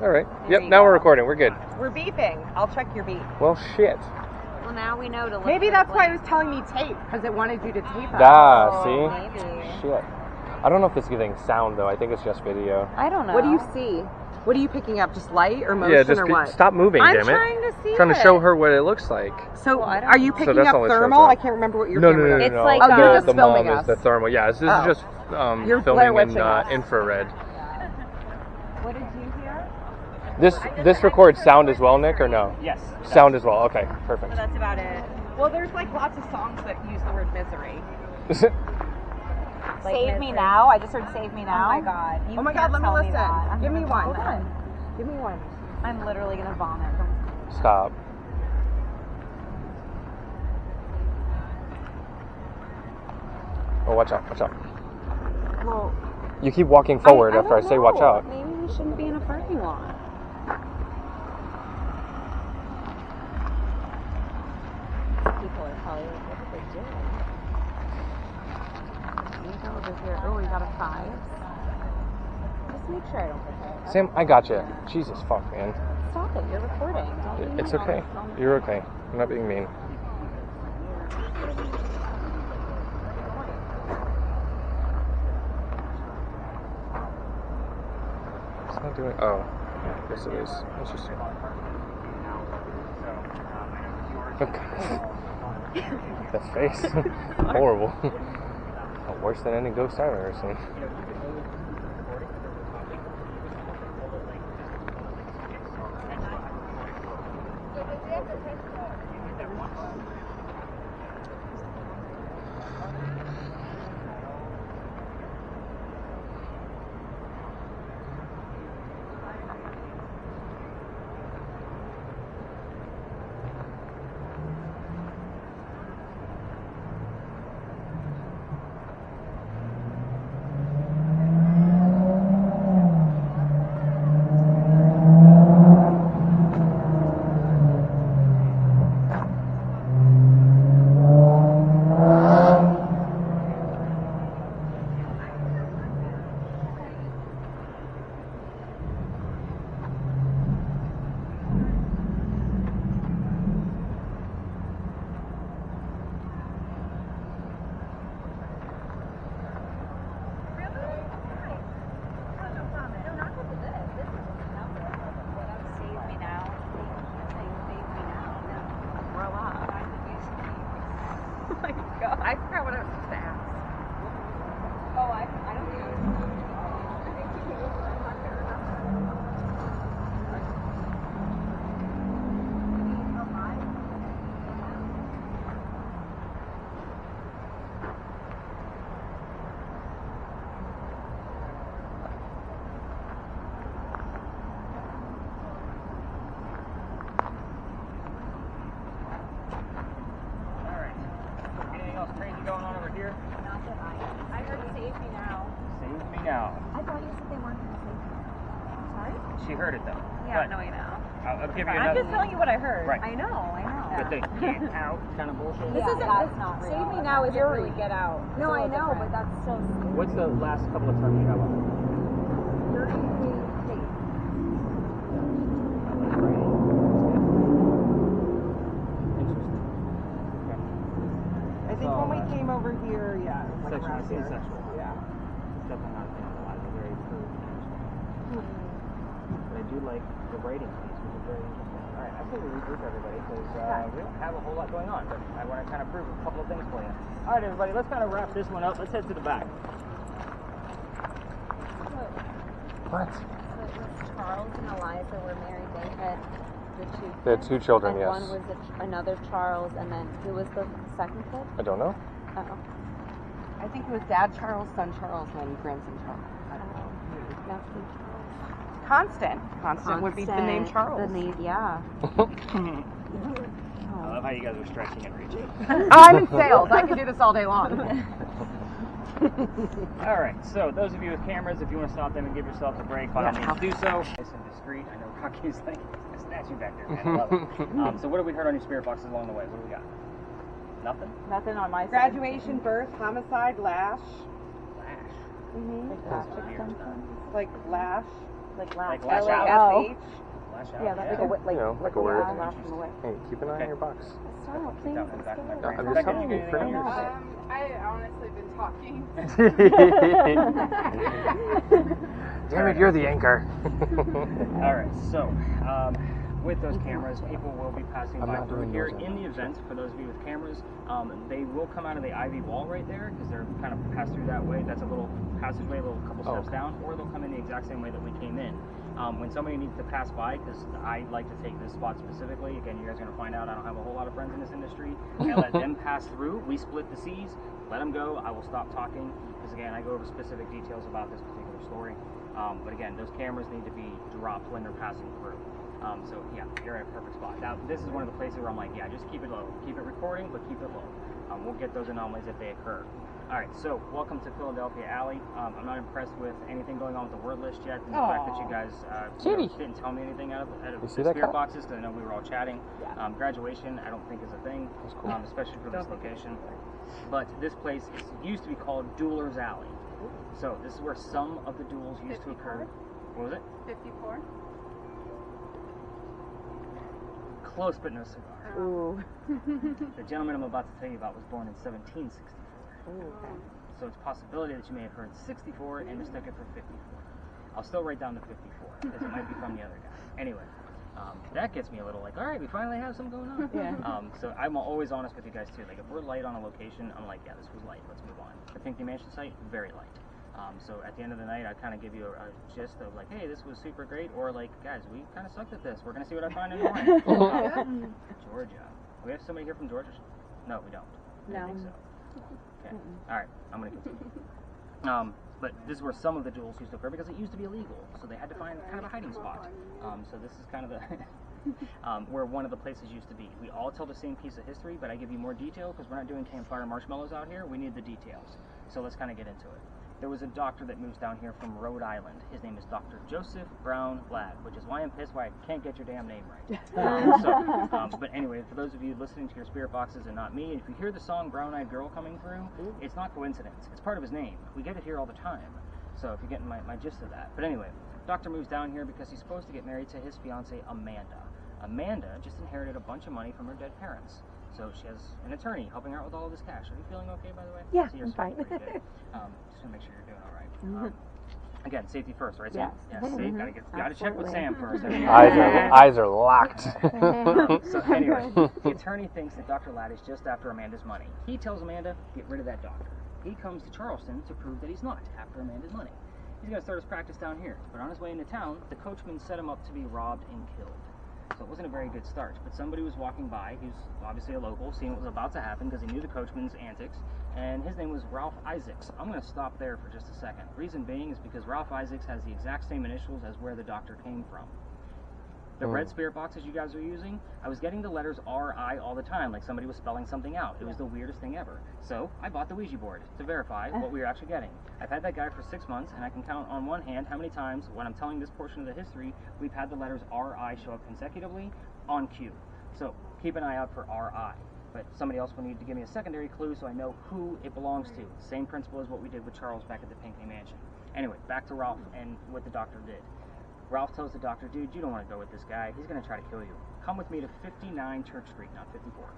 All right. Yep, now we're recording. We're good. We're beeping. I'll check your beep. Well, shit. Well, now we know to look. Maybe that's why it was telling me tape, because it wanted you to tape us. Ah, see? Maybe. Shit. I don't know if it's getting sound, though. I think it's just video. I don't know. What do you see? What are you picking up? Just light or motion Yeah, just or what? stop moving, I'm damn it. trying to see Trying to show her what it looks like. So, Well, I don't are you know. picking that's up all it shows thermal? up. I can't remember what your No, camera It's does. like, oh, you're just the filming mom us. is the thermal. Yeah, this is just You're filming Blair in Witching us. infrared. What did you hear? This records sound as well, Nick, or no? Yes. Sound as well. Okay, perfect. That's about it. Well, there's like lots of songs that use the word misery. Like Save me now. I just heard save me now. Oh my god. You Oh my can't God, let me tell listen. that. Give me one. Hold on. Give me one. I'm literally gonna vomit. Stop. Oh, watch out! Watch out! Well, You keep walking forward after I don't say watch know. out. Maybe we shouldn't be in a parking lot. People are probably like, what are they doing? You go over here. Oh, we got a 5. Just make sure I don't get hit. Sam, I got you. Jesus fuck, man. Stop it. You're recording. Don't be It's mean on okay. this phone. You're okay. I'm not being mean. It's not doing. Oh, yes it is. Interesting. That face. Horrible. Worse than any ghost I've ever seen. Save me now. Save me now. Grow up. oh my God. I forgot what I was supposed to ask. Oh, I don't know. Alright. Anything else crazy going on over here? Not that I heard save me now. Save me now. I thought you said they weren't going to save me. Sorry? She heard it though. Yeah, But no, I know. I'll give you I'm another. just telling you what I heard. Right. I know. But the get out kind of bullshit. This isn't that's not real. Save me now isn't really get out. No, I know, but that's still What's the last couple of terms you have on? I think when we came over here, yeah. it was like Sexual, I around see here. sexual. Yeah. It's definitely not a thing on the line. They're very true. But I do like the writing piece, which is very interesting. Alright, I'm going to regroup everybody because we don't have a whole lot going on, but I want to kind of prove a couple of things for you. Alright, everybody, let's kind of wrap this one up. Let's head to the back. What? Charles and Eliza were married. They had the two. They had 2 children, and yes. one was another Charles, and then who was the second kid? I don't know. Oh, I think it was Dad Charles, Son Charles, and Grandson Charles. I don't know. nephew Constant. Constant would be the name Charles. The name, yeah. I love how you guys are stretching and reaching. I'm in sales. I can do this all day long. Alright, so those of you with cameras, if you want to stop them and give yourselves a break, by all means do so. Nice and discreet. I know Rocky's like, snatch you back there, man. I love it. So what have we heard on your spirit boxes along the way? What do we got? Nothing? Nothing on my side. Graduation, birth, homicide, lash. Lash. Mm-hmm. That's weird. Like lash. Like lash Like lash out. out. Lash out. Yeah, that's Like a You know, like a word. lash them away. Hey, keep an eye on your box. Stop, please. That in the back of my No, brain. I'm just Rebecca, telling you you, got for anything on years. yours? I honestly been talking. Damn it, you're the anchor. All right, so with those cameras, people will be passing I'm by not through doing here those in the event. For those of you with cameras, they will come out of the ivy wall right there because they're kind of pass through that way. That's a little passageway, a little couple steps down, or they'll come in the exact same way that we came in. When somebody needs to pass by, because I like to take this spot specifically, again, you guys are going to find out I don't have a whole lot of friends in this industry, I let them pass through, we split the seas, let them go, I will stop talking, because again, I go over specific details about this particular story. But again, those cameras need to be dropped when they're passing through. So yeah, you're at a perfect spot. Now, this is one of the places where I'm like, yeah, just keep it low. Keep it recording, but keep it low. We'll get those anomalies if they occur. All right, so welcome to Philadelphia Alley. I'm not impressed with anything going on with the word list yet, and the fact that you guys didn't tell me anything out of the spirit boxes, because I know we were all chatting. Yeah. Graduation, I don't think is a thing, Cool. especially for this location. But this place used to be called Dueler's Alley. So this is where some of the duels used to occur. What was it? 54. Close, but no cigar. Ooh. The gentleman I'm about to tell you about was born in 1764. So it's a possibility that you may have heard 64 and mistook it for 54. I'll still write down the 54 because it might be from the other guy. Anyway, that gets me a little like, all right, we finally have something going on. Yeah. So I'm always honest with you guys too. Like if we're light on a location, I'm like, yeah, this was light. Let's move on. The Pinckney Mansion site, very light. So at the end of the night, I kind of give you a gist of like, hey, this was super great, or like, guys, we kind of sucked at this. We're gonna see what I find in the morning. Georgia. We have somebody here from Georgia? No, we don't. I don't think so. Okay. All right. I'm gonna continue. But this is where some of the duels used to occur because it used to be illegal, so they had to find kind of a hiding spot. So this is kind of the where one of the places used to be. We all tell the same piece of history, but I give you more detail because we're not doing campfire marshmallows out here. We need the details. So let's kind of get into it. There was a doctor that moves down here from Rhode Island. His name is Dr. Joseph Brown Ladd, which is why I'm pissed why I can't get your damn name right. But anyway, for those of you listening to your spirit boxes and not me, if you hear the song Brown Eyed Girl coming through, it's not coincidence. It's part of his name. We get it here all the time. So if you're getting my gist of that. But anyway, doctor moves down here because he's supposed to get married to his fiancée, Amanda. Amanda just inherited a bunch of money from her dead parents. So she has an attorney helping her out with all of this cash. Are you feeling okay, by the way? Yeah, so you're I'm fine. pretty good. Just to make sure you're doing all right. Again, safety first, right, Sam? Yes. Yes, safe. Gotta check with Sam first. Eyes are locked. So anyway, the attorney thinks that Dr. Ladd is just after Amanda's money. He tells Amanda, get rid of that doctor. He comes to Charleston to prove that he's not after Amanda's money. He's going to start his practice down here. But on his way into town, the coachman set him up to be robbed and killed. So it wasn't a very good start, but somebody was walking by, he was obviously a local, seeing what was about to happen because he knew the coachman's antics, and his name was Ralph Isaacs. I'm going to stop there for just a second. Reason being is because Ralph Isaacs has the exact same initials as where the doctor came from. The red spirit boxes you guys are using, I was getting the letters R-I all the time, like somebody was spelling something out. It was the weirdest thing ever. So I bought the Ouija board to verify what we were actually getting. I've had that guy for 6 months, and I can count on one hand how many times, when I'm telling this portion of the history, we've had the letters R-I show up consecutively on cue. So keep an eye out for R-I. But somebody else will need to give me a secondary clue so I know who it belongs to. Same principle as what we did with Charles back at the Pinckney Mansion. Anyway, back to Ralph and what the doctor did. Ralph tells the doctor, dude, you don't want to go with this guy. He's going to try to kill you. Come with me to 59 Church Street, not 54.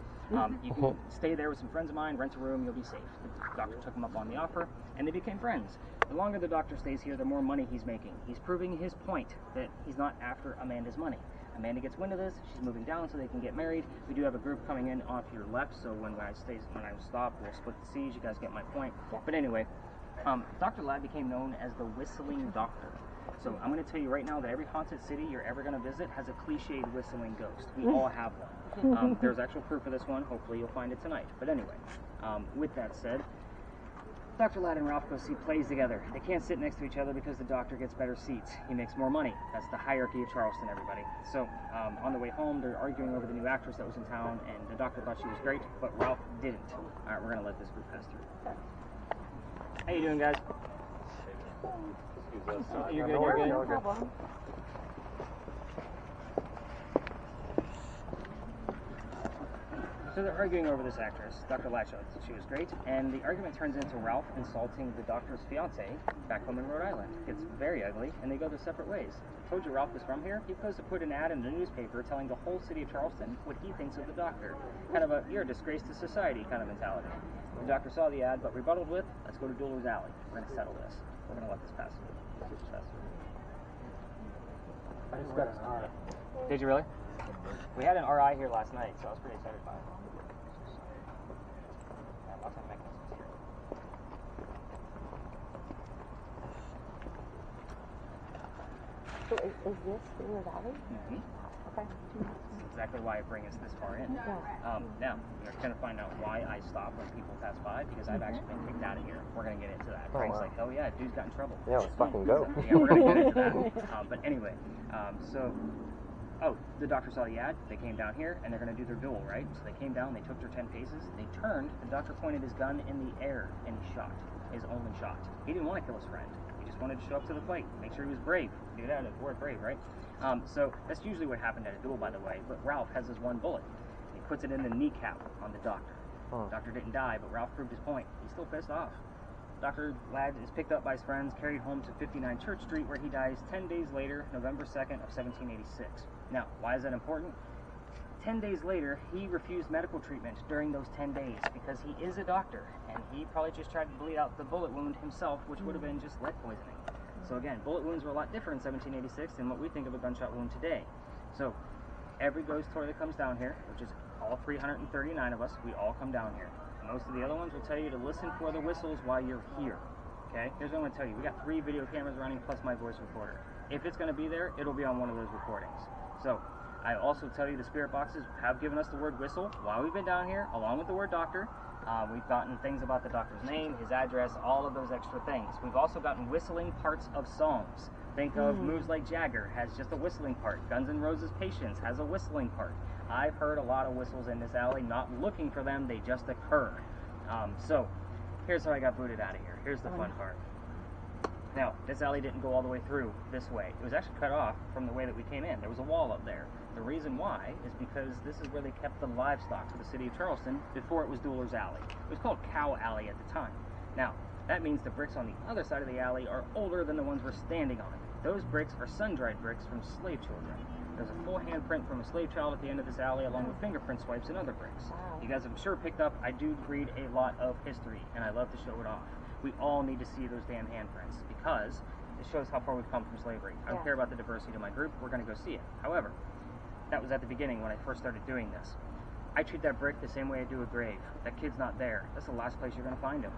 You can stay there with some friends of mine, rent a room, you'll be safe. The doctor took him up on the offer, and they became friends. The longer the doctor stays here, the more money he's making. He's proving his point that he's not after Amanda's money. Amanda gets wind of this. She's moving down so they can get married. We do have a group coming in off your left, so when I stop, we'll split the seas. You guys get my point. Yeah. But anyway, Dr. Ladd became known as the Whistling Doctor. So I'm going to tell you right now that every haunted city you're ever going to visit has a cliched whistling ghost. We all have one. There's actual proof of this one. Hopefully you'll find it tonight. But anyway, with that said, Dr. Ladd and Ralph go see plays together. They can't sit next to each other because the doctor gets better seats. He makes more money. That's the hierarchy of Charleston, everybody. So on the way home, they're arguing over the new actress that was in town, and the doctor thought she was great, but Ralph didn't. All right, we're going to let this group pass through. How you doing, guys? You're good, you're good. No problem. So they're arguing over this actress, Dr. Latcho. She was great, and the argument turns into Ralph insulting the doctor's fiance back home in Rhode Island. It's very ugly, and they go their separate ways. I told you Ralph was from here. He was supposed to put an ad in the newspaper telling the whole city of Charleston what he thinks of the doctor. Kind of a, you're a disgrace to society kind of mentality. The doctor saw the ad, but rebutted with, let's go to Dueler's Alley. We're going to settle this. We're going to let this pass. I just got an R. Did you really? We had an RI here last night, so I was pretty excited about it. Yeah, lots of mechanisms here. So is this Dueler's Alley? Mm-hmm. Okay. That's exactly why I bring us this far in. Yeah. Now, you're going to find out why I stop when people pass by, because I've actually been kicked out of here. We're going to get into that. Oh, Frank's wow. like, oh yeah, dude's got in trouble. Yeah, let's fucking go. Yeah, we're going to get into that. But anyway, the doctor saw the ad, they came down here, and they're going to do their duel, right? So they came down, they took their 10 paces, they turned, the doctor pointed his gun in the air, and he shot. His only shot. He didn't want to kill his friend. He just wanted to show up to the plate, make sure he was brave. Do that, the word brave, right? So that's usually what happened at a duel, by the way, but Ralph has his one bullet. He puts it in the kneecap on the doctor. The doctor didn't die, but Ralph proved his point. He's still pissed off. Dr. Ladd is picked up by his friends, carried home to 59 Church Street, where he dies 10 days later, November 2nd of 1786. Now, why is that important? 10 days later, he refused medical treatment during those 10 days because he is a doctor, and he probably just tried to bleed out the bullet wound himself, which would have been just lead poisoning. So again, bullet wounds were a lot different in 1786 than what we think of a gunshot wound today. So every ghost tour that comes down here, which is all 339 of us, we all come down here. Most of the other ones will tell you to listen for the whistles while you're here. Okay? Here's what I'm going to tell you. We got 3 video cameras running plus my voice recorder. If it's going to be there, it'll be on one of those recordings. So I also tell you the spirit boxes have given us the word whistle while we've been down here, along with the word doctor. We've gotten things about the doctor's name, his address, all of those extra things. We've also gotten whistling parts of songs. Think of Moves Like Jagger has just a whistling part. Guns N' Roses Patience has a whistling part. I've heard a lot of whistles in this alley, not looking for them, they just occur. So here's how I got booted out of here. Here's the fun part. Now, this alley didn't go all the way through this way. It was actually cut off from the way that we came in. There was a wall up there. The reason why is because this is where they kept the livestock for the city of Charleston before it was Dueler's Alley. It was called Cow Alley at the time. Now, that means the bricks on the other side of the alley are older than the ones we're standing on. Those bricks are sun-dried bricks from slave children. There's a full handprint from a slave child at the end of this alley, along with fingerprint swipes and other bricks. Wow. You guys have sure picked up, I do read a lot of history, and I love to show it off. We all need to see those damn handprints, because it shows how far we've come from slavery. I don't care about the diversity of my group, we're going to go see it. However, that was at the beginning when I first started doing this. I treat that brick the same way I do a grave. That kid's not there. That's the last place you're going to find him.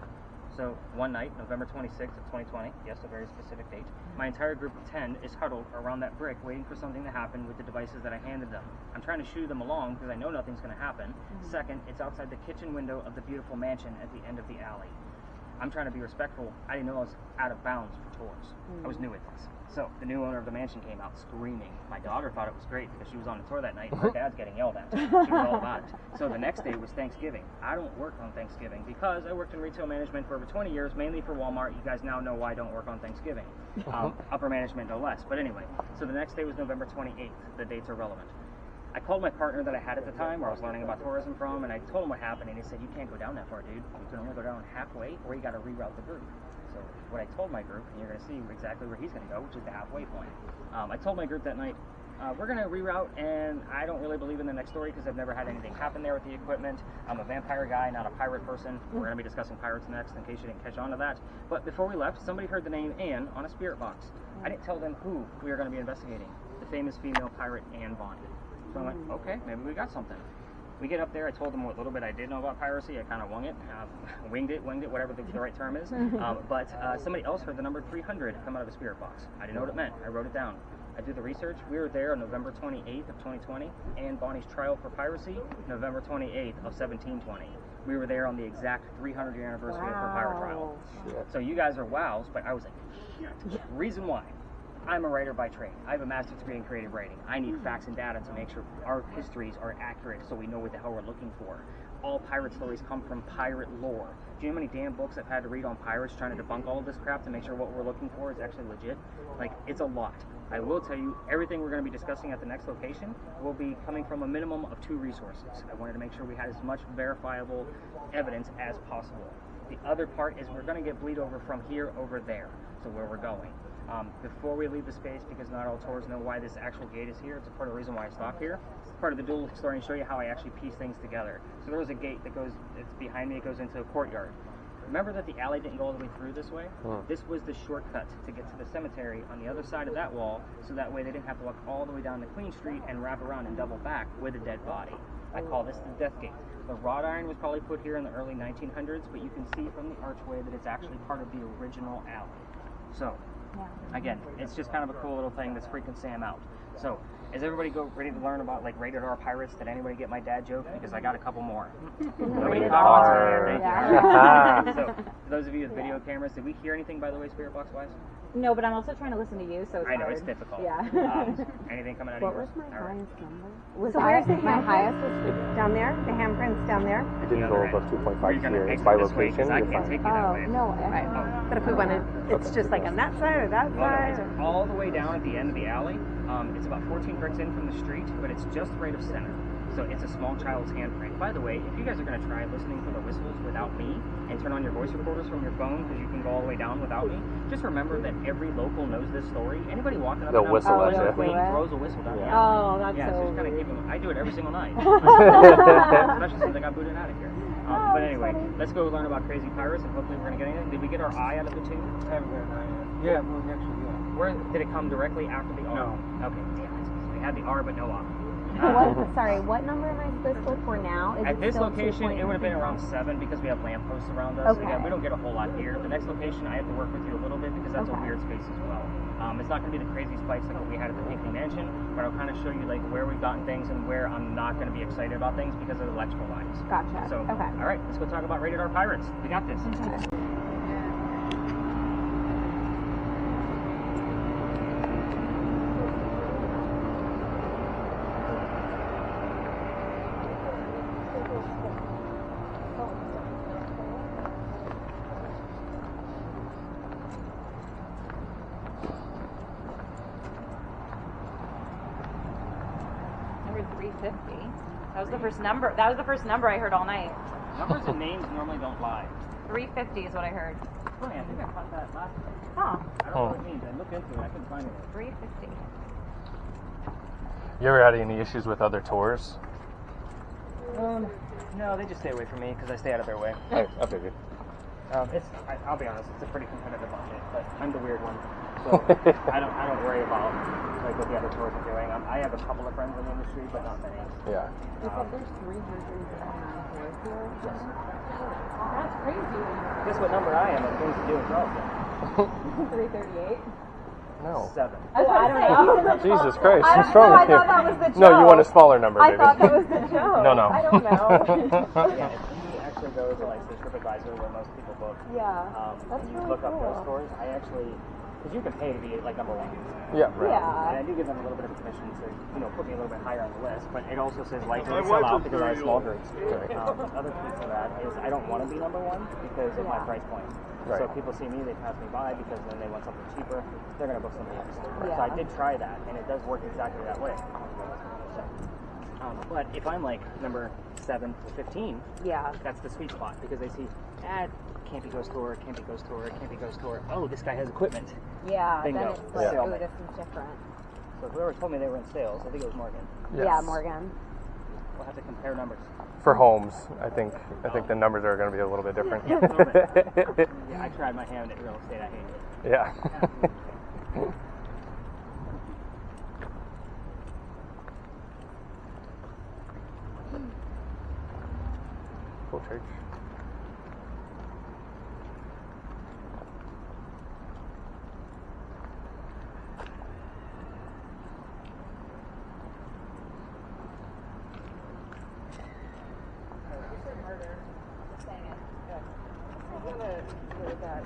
So one night, November 26th of 2020, yes, a very specific date, my entire group of 10 is huddled around that brick waiting for something to happen with the devices that I handed them. I'm trying to shoo them along because I know nothing's going to happen. Second, it's outside the kitchen window of the beautiful mansion at the end of the alley. I'm trying to be respectful. I didn't know I was out of bounds for tours. I was new at this. So the new owner of the mansion came out screaming. My daughter thought it was great because she was on the tour that night and her dad's getting yelled at. She was all about it. So the next day was Thanksgiving. I don't work on Thanksgiving because I worked in retail management for over 20 years, mainly for Walmart. You guys now know why I don't work on Thanksgiving. Upper management, no less. But anyway, so the next day was November 28th. The dates are relevant. I called my partner that I had at the time, where I was learning about tourism from, and I told him what happened, and he said, you can't go down that far, dude. You can only go down halfway, or you got to reroute the group. So what I told my group, and you're going to see exactly where he's going to go, which is the halfway point. I told my group that night, we're going to reroute, and I don't really believe in the next story because I've never had anything happen there with the equipment. I'm a vampire guy, not a pirate person. We're going to be discussing pirates next, in case you didn't catch on to that. But before we left, somebody heard the name Anne on a spirit box. I didn't tell them who we were going to be investigating. The famous female pirate Anne Bonny. So I'm like, okay, maybe we got something. We get up there, I told them what little bit I did know about piracy. I kind of winged it, whatever the right term is. But somebody else heard the number 300 come out of a spirit box. I didn't know what it meant. I wrote it down. I did the research. We were there on November 28th of 2020. Anne Bonny's trial for piracy, November 28th of 1720. We were there on the exact 300-year anniversary of her pirate trial. So you guys are wows, but I was like, shit. Reason why. I'm a writer by trade. I have a master's degree in creative writing. I need facts and data to make sure our histories are accurate so we know what the hell we're looking for. all pirate stories come from pirate lore. Do you know how many damn books I've had to read on pirates trying to debunk all of this crap to make sure what we're looking for is actually legit? Like, it's a lot. I will tell you, everything we're going to be discussing at the next location will be coming from a minimum of 2 resources. I wanted to make sure we had as much verifiable evidence as possible. The other part is we're going to get bleed over from here over there, so where we're going. Before we leave the space, because not all tours know why this actual gate is here, it's a part of the reason why I stop here. It's part of the dual story and show you how I actually piece things together. So there was a gate that goes, it's behind me, it goes into a courtyard. Remember that the alley didn't go all the way through this way? This was the shortcut to get to the cemetery on the other side of that wall, so that way they didn't have to walk all the way down to Queen Street and wrap around and double back with a dead body. I call this the death gate. The wrought iron was probably put here in the early 1900s, but you can see from the archway that it's actually part of the original alley. So, again, it's just kind of a cool little thing that's freaking Sam out. So, is everybody ready to learn about like rated R pirates? Did anybody get my dad joke? Because I got a couple more. Nobody caught on. Thank you. So, for those of you with video cameras, did we hear anything, by the way, Spirit Box wise? No, but I'm also trying to listen to you, so it's I know, hard. it's difficult. Yeah. Anything coming out What of yours? was my highest number? So where's my highest was down there, the handprints down there. It didn't go above 2.5 here. It's Exit by this way, 'cause location. I You're can't fine. take you that way. No, Right. But if we wanted, it's just like on that side or that Well, no, side. it's all the way down at the end of the alley. It's about 14 bricks in from the street, but it's just right of center. So it's a small child's handprint. By the way, if you guys are going to try listening for the whistles without me and turn on your voice recorders from your phone because you can go all the way down without me, just remember that every local knows this story. Anybody walking up They'll and down whistle the at you. Queen throws a whistle down the Yeah. alley. Oh, that's Yeah, so so just kind of weird. keep them. I do it every single night. Especially since I got booted out of here. But anyway, let's go learn about crazy pirates and hopefully we're going to get anything. Did we get our eye out of the tube? Haven't got an eye yet. Yeah, well, actually, yeah. Where did it come directly after the R? No. Okay, damn it. We had the R but no R. What number am I supposed to look for now? Is At it this still location, it would have been 2.3? around 7 because we have lampposts around us. Okay. Again, we don't get a whole lot here. The next location, I have to work with you a little bit because that's a Okay. weird space as well. It's not going to be the crazy spikes like what we had at the Pinkley Mansion, but I'll kind of show you like where we've gotten things and where I'm not going to be excited about things because of the electrical lines. Gotcha. So, Okay. all right, let's go talk about Rated R Pirates. We got this. Number 350. That was the first number. That was the first number I heard all night. Numbers and names normally don't lie. 350 is what I heard. Funny, I think I caught that last time. Huh. I don't know what it means. I looked into it. I couldn't find it. 350. You ever had any issues with other tours? No, they just stay away from me because I stay out of their way. I figured. I'll be honest, it's a pretty competitive market, but I'm the weird one, so I don't worry about like what the other tours are doing. I have a couple of friends in the industry, but not many. Yeah. You said there's 309 tours here? Yes. That's crazy. Guess what number I am at things to do in Charleston? 338? No. 7. Oh, I don't know. Jesus Christ, I what's don't wrong know. I with you? thought that was the joke. No, you want a smaller number, I baby. thought that was the joke. No, no. I don't know. Yeah, if you actually go to like the TripAdvisor where most people book, Yeah. That's and you really look up those cool. stores, I actually, because you can pay to be like number 1. Yeah, right. And I do give them a little bit of a commission to, put me a little bit higher on the list, but it also says likely to sell out because I have small groups. Right. Other piece of that is I don't want to be number 1 because of my price point. Right. So if people see me, they pass me by because then they want something cheaper, they're going to book somebody else. Yeah. So I did try that, and it does work exactly that way. So, but if I'm like number 7 to 15, Yeah. that's the sweet spot because they see, Campy Ghost Tour, Campy Ghost Tour, Campy Ghost Tour. Oh, this guy has equipment. Yeah. Bingo. Then it's like, Yeah. ooh, this is different. So whoever told me they were in sales, I think it was Morgan. Yes. Yeah, Morgan. We'll have to compare numbers. For homes, I think the numbers are going to be a little bit different. Yeah, a little bit. Yeah, I tried my hand at real estate. I hate it. Yeah. Cool church. I'm gonna go that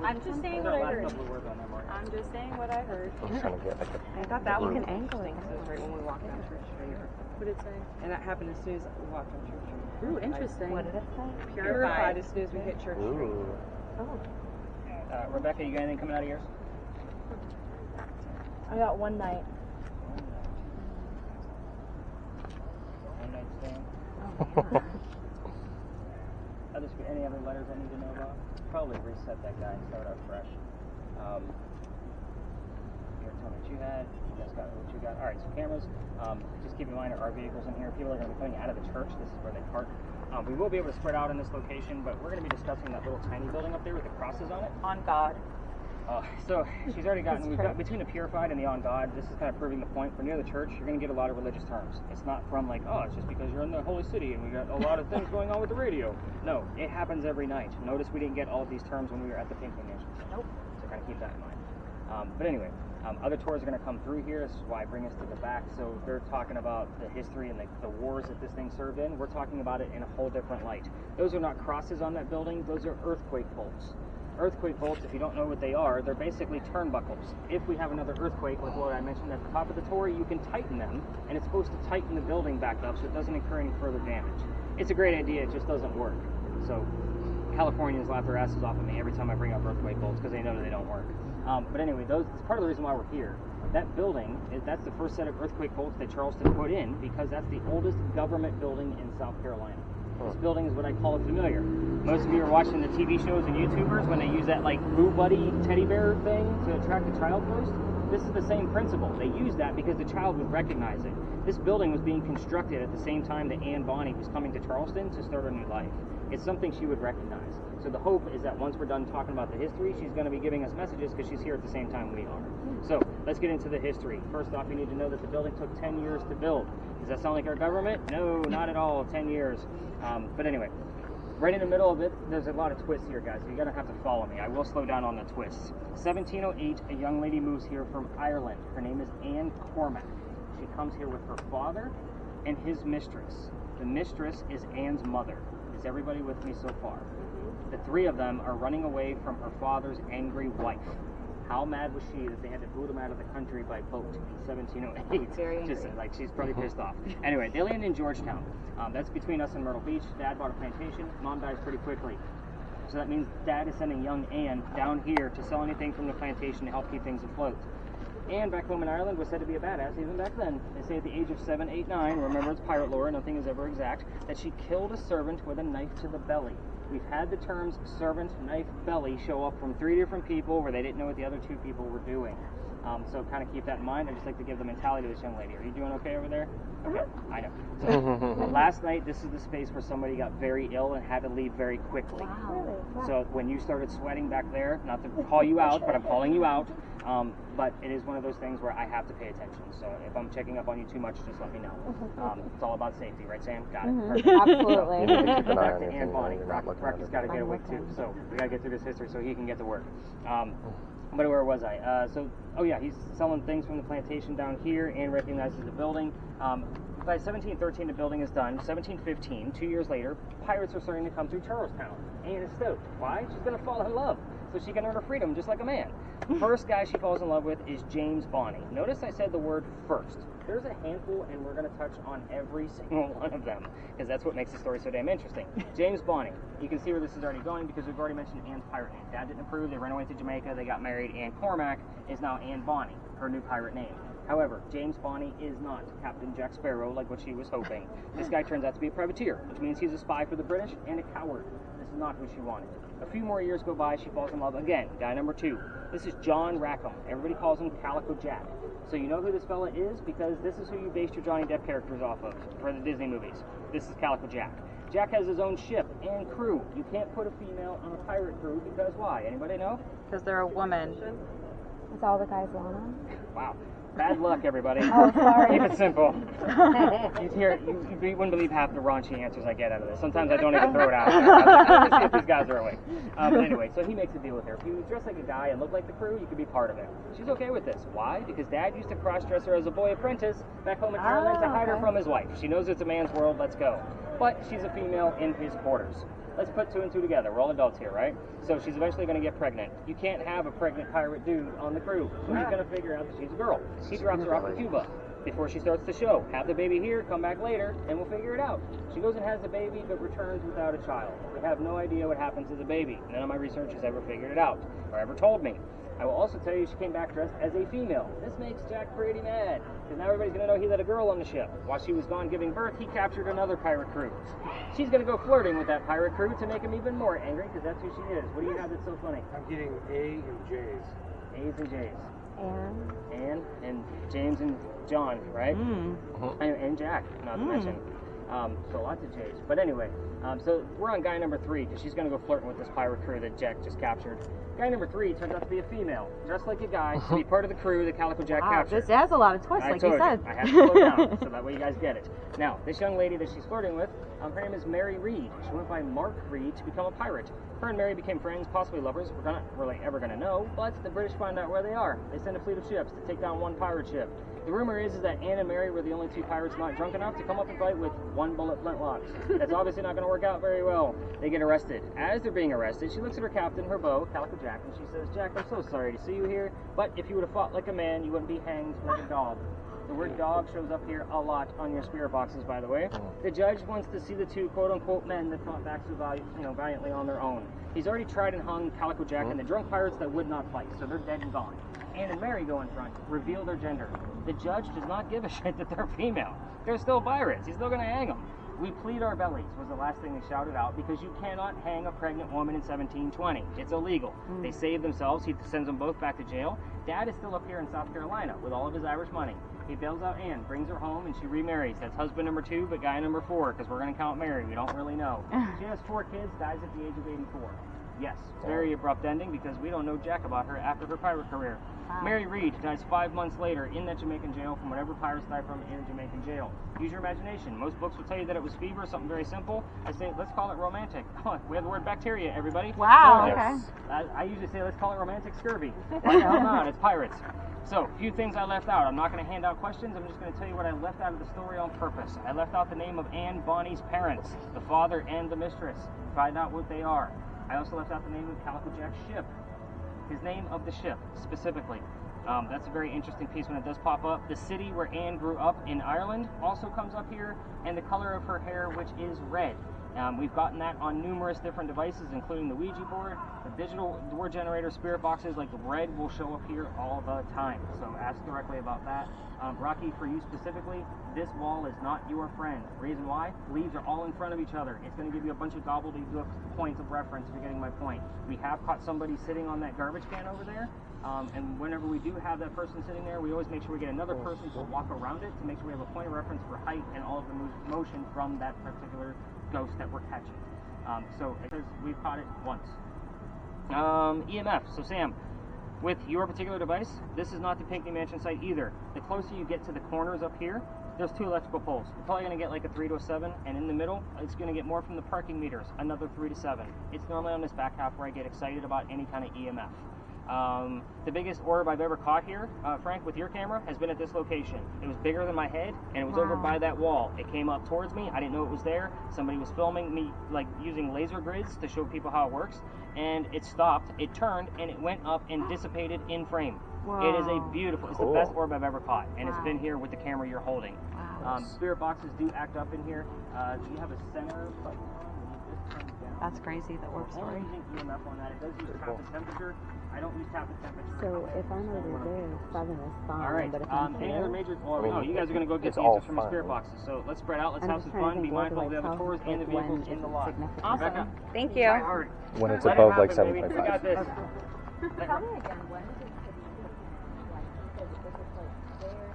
I'm just saying Those what are I the last heard. couple of words on them, Mario. I'm just saying what I heard. I'm trying to get like I thought that was Group. an angle thing because it was right when we walked down Church Street. What did it say? And that happened as soon as we walked on Church Street. Ooh, interesting. What did it say? Purified as soon as we hit Church Street. Ooh. Rebecca, you got anything coming out of yours? I got one night. One night stand. Any other letters I need to know about? Probably reset that guy and start out fresh. Here, tell me what you had. You guys got what you got. All right, so cameras. Just keep in mind our vehicles in here. People are going to be coming out of the church. This is where they park. We will be able to spread out in this location, but we're going to be discussing that little tiny building up there with the crosses on it. On God. So she's already gotten, we've got between the purified and the on God, this is kind of proving the point. For near the church, you're going to get a lot of religious terms. It's not from like, oh, it's just because you're in the holy city and we got a lot of things going on with the radio. No, it happens every night. Notice we didn't get all of these terms when we were at the Pinkley Mansion. Nope. So kind of keep that in mind. But anyway, other tours are going to come through here. This is why I bring us to the back. So they're talking about the history and the wars that this thing served in. We're talking about it in a whole different light. Those are not crosses on that building. Those are earthquake bolts. Earthquake bolts, if you don't know what they are, they're basically turnbuckles. If we have another earthquake, like what I mentioned at the top of the tour, you can tighten them, and it's supposed to tighten the building back up so it doesn't incur any further damage. It's a great idea, it just doesn't work. So Californians laugh their asses off at me every time I bring up earthquake bolts because they know that they don't work. But anyway, that's part of the reason why we're here. That building, that's the first set of earthquake bolts that Charleston put in because that's the oldest government building in South Carolina. This building is what I call a familiar. Most of you are watching the TV shows and YouTubers when they use that like Boo Buddy teddy bear thing to attract a child post. This is the same principle. They use that because the child would recognize it. This building was being constructed at the same time that Anne Bonny was coming to Charleston to start a new life. It's something she would recognize. So the hope is that once we're done talking about the history, she's going to be giving us messages because she's here at the same time we are. So let's get into the history. First off, you need to know that the building took 10 years to build. Does that sound like our government? No, not at all. 10 years. But anyway, right in the middle of it, there's a lot of twists here, guys. So you're going to have to follow me. I will slow down on the twists. 1708, a young lady moves here from Ireland. Her name is Anne Cormac. She comes here with her father and his mistress. The mistress is Anne's mother. Is everybody with me so far? The three of them are running away from her father's angry wife. How mad was she that they had to boot him out of the country by boat in 1708? Very angry. Just like she's probably pissed off. Anyway, they land in Georgetown. That's between us and Myrtle Beach. Dad bought a plantation. Mom dies pretty quickly. So that means Dad is sending young Anne down here to sell anything from the plantation to help keep things afloat. Anne, back home in Ireland, was said to be a badass even back then. They say at the age of 7, 8, 9, remember it's pirate lore, nothing is ever exact, that she killed a servant with a knife to the belly. We've had the terms servant, knife, belly show up from 3 different people where they didn't know what the other 2 people were doing. So kind of keep that in mind. I just like to give the mentality to this young lady. Are you doing okay over there? Okay, I know. So, last night, this is the space where somebody got very ill and had to leave very quickly. Wow. So when you started sweating back there, not to call you out, but I'm calling you out, but it is one of those things where I have to pay attention. So if I'm checking up on you too much, just let me know. It's all about safety, right, Sam? Got it. Perfect. Absolutely. You need to keep an eye Back on to anything. Anne Bonny. You're not looking Rocky's at it. got to get away too, so we got to get through this history so he can get to work. But where was I? Oh yeah, he's selling things from the plantation down here and recognizes the building. By 1713, the building is done. 1715, 2 years later, pirates are starting to come through Charlestown. Anne is stoked. Why? She's going to fall in love, so she can earn her freedom just like a man. First guy she falls in love with is James Bonny. Notice I said the word first. There's a handful, and we're going to touch on every single one of them, because that's what makes the story so damn interesting. James Bonny. You can see where this is already going, because we've already mentioned Anne's pirate name. Dad didn't approve. They ran away to Jamaica. They got married. Anne Cormac is now Anne Bonny, her new pirate name. However, James Bonny is not Captain Jack Sparrow like what she was hoping. This guy turns out to be a privateer, which means he's a spy for the British and a coward. This is not who she wanted. A few more years go by, she falls in love again. Guy number 2. This is John Rackham. Everybody calls him Calico Jack. So you know who this fella is because this is who you based your Johnny Depp characters off of for the Disney movies. This is Calico Jack. Jack has his own ship and crew. You can't put a female on a pirate crew because why? Anybody know? Because they're a woman. That's all the guys want on? Wow. Bad luck, everybody. Oh, sorry. Keep it simple. You wouldn't believe half the raunchy answers I get out of this. Sometimes I don't even throw it out there. I'll just see if these guys are awake. But anyway, so he makes a deal with her. If you dress like a guy and look like the crew, you could be part of it. She's okay with this. Why? Because Dad used to cross-dress her as a boy apprentice back home in Ireland to hide her from his wife. She knows it's a man's world. Let's go. But she's a female in his quarters. let's put two and two together. We're all adults here, right? So she's eventually going to get pregnant. You can't have a pregnant pirate dude on the crew. So he's going to figure out that she's a girl. He drops her off at Cuba before she starts the show. Have the baby here, come back later, and we'll figure it out. She goes and has the baby, but returns without a child. We have no idea what happens to the baby. None of my research has ever figured it out, or ever told me. I will also tell you she came back dressed as a female. This makes Jack pretty mad, because now everybody's going to know he let a girl on the ship. While she was gone giving birth, he captured another pirate crew. She's going to go flirting with that pirate crew to make him even more angry, because that's who she is. What do you have that's so funny? I'm getting A and J's. A's and J's. Anne and James and John, right? And Jack, not to mention. So lots of J's. But anyway, so we're on guy number 3, because she's going to go flirting with this pirate crew that Jack just captured. Guy number 3 turns out to be a female, dressed like a guy, to be part of the crew that Calico Jack captured. This has a lot of twists, like you said. I have to slow down, so that way you guys get it. Now, this young lady that she's flirting with, her name is Mary Reed. She went by Mark Reed to become a pirate. Her and Mary became friends, possibly lovers. We're not really ever going to know, but the British find out where they are. They send a fleet of ships to take down one pirate ship. The rumor is that Anne and Mary were the only 2 pirates not drunk enough to come up and fight with 1-bullet flintlocks. That's obviously not going to work out very well. They get arrested. As they're being arrested, she looks at her captain, her beau, Calico Jack, and she says, "Jack, I'm so sorry to see you here, but if you would have fought like a man, you wouldn't be hanged like a dog." The word dog shows up here a lot on your spirit boxes, by the way. The judge wants to see the 2 quote-unquote men that fought back so valiantly on their own. He's already tried and hung Calico Jack and the drunk pirates that would not fight, so they're dead and gone. Anne and Mary go in front, reveal their gender. The judge does not give a shit that they're female. They're still pirates. He's still going to hang them. "We plead our bellies" was the last thing they shouted out, because you cannot hang a pregnant woman in 1720. It's illegal. They save themselves. He sends them both back to jail. Dad is still up here in South Carolina with all of his Irish money. He bails out Anne, brings her home, and she remarries. That's husband number 2, but guy number 4, because we're going to count Mary. We don't really know. She has 4 kids, dies at the age of 84. Yes, very abrupt ending, because we don't know jack about her after her pirate career. Mary Reed dies 5 months later in that Jamaican jail from whatever pirates die from in a Jamaican jail. Use your imagination. Most books will tell you that it was fever, something very simple. I say, let's call it romantic. We have the word bacteria, everybody. Wow, Yes. okay. I usually say, let's call it romantic scurvy. Why the hell not? It's pirates. So, a few things I left out. I'm not going to hand out questions. I'm just going to tell you what I left out of the story on purpose. I left out the name of Anne Bonny's parents, the father and the mistress. Find out what they are. I also left out the name of Calico Jack's ship. His name of the ship, specifically. That's a very interesting piece when it does pop up. The city where Anne grew up in Ireland also comes up here, and the color of her hair, which is red. We've gotten that on numerous different devices, including the Ouija board, the digital word generator, spirit boxes. Like the red will show up here all the time. So ask directly about that. Rocky, for you specifically, this wall is not your friend. Reason why? Leaves are all in front of each other. It's going to give you a bunch of gobbledygook points of reference if you're getting my point. We have caught somebody sitting on that garbage can over there. And whenever we do have that person sitting there, we always make sure we get another person to walk around it to make sure we have a point of reference for height and all of the motion from that particular ghost that we're catching. So it says we've caught it once. EMF. So Sam, with your particular device, this is not the Pinckney Mansion site either. The closer you get to the corners up here, there's 2 electrical poles. You're probably going to get like a 3 to a 7, and in the middle, it's going to get more from the parking meters, another 3 to 7. It's normally on this back half where I get excited about any kind of EMF. The biggest orb I've ever caught here, Frank, with your camera, has been at this location. It was bigger than my head, and it was over by that wall. It came up towards me. I didn't know it was there. Somebody was filming me, like, using laser grids to show people how it works, and it stopped, it turned, and it went up and dissipated in frame. Whoa. It is a beautiful, it's the best orb I've ever caught, and it's been here with the camera you're holding. Wow. Spirit boxes do act up in here. Do you have a center button on? That's crazy, the orb story. I'm using EMF on that. It does use tap and temperature. I don't use tap and temperature. So if I'm over there, 7 is fine. All right. But if I'm any other major? Well, no, you guys are going to go get the all answers from the fun. spirit boxes. So let's spread out. Let's I'm have just some trying to fun. Be think, what mindful of do the I other tell, tours and the like, vehicles when in the is lot. significant? Awesome. Rebecca, Thank you. all right. When it's Let it above like happen, baby. We 7.5. got this. Tell me again, when did the city like because this is like there?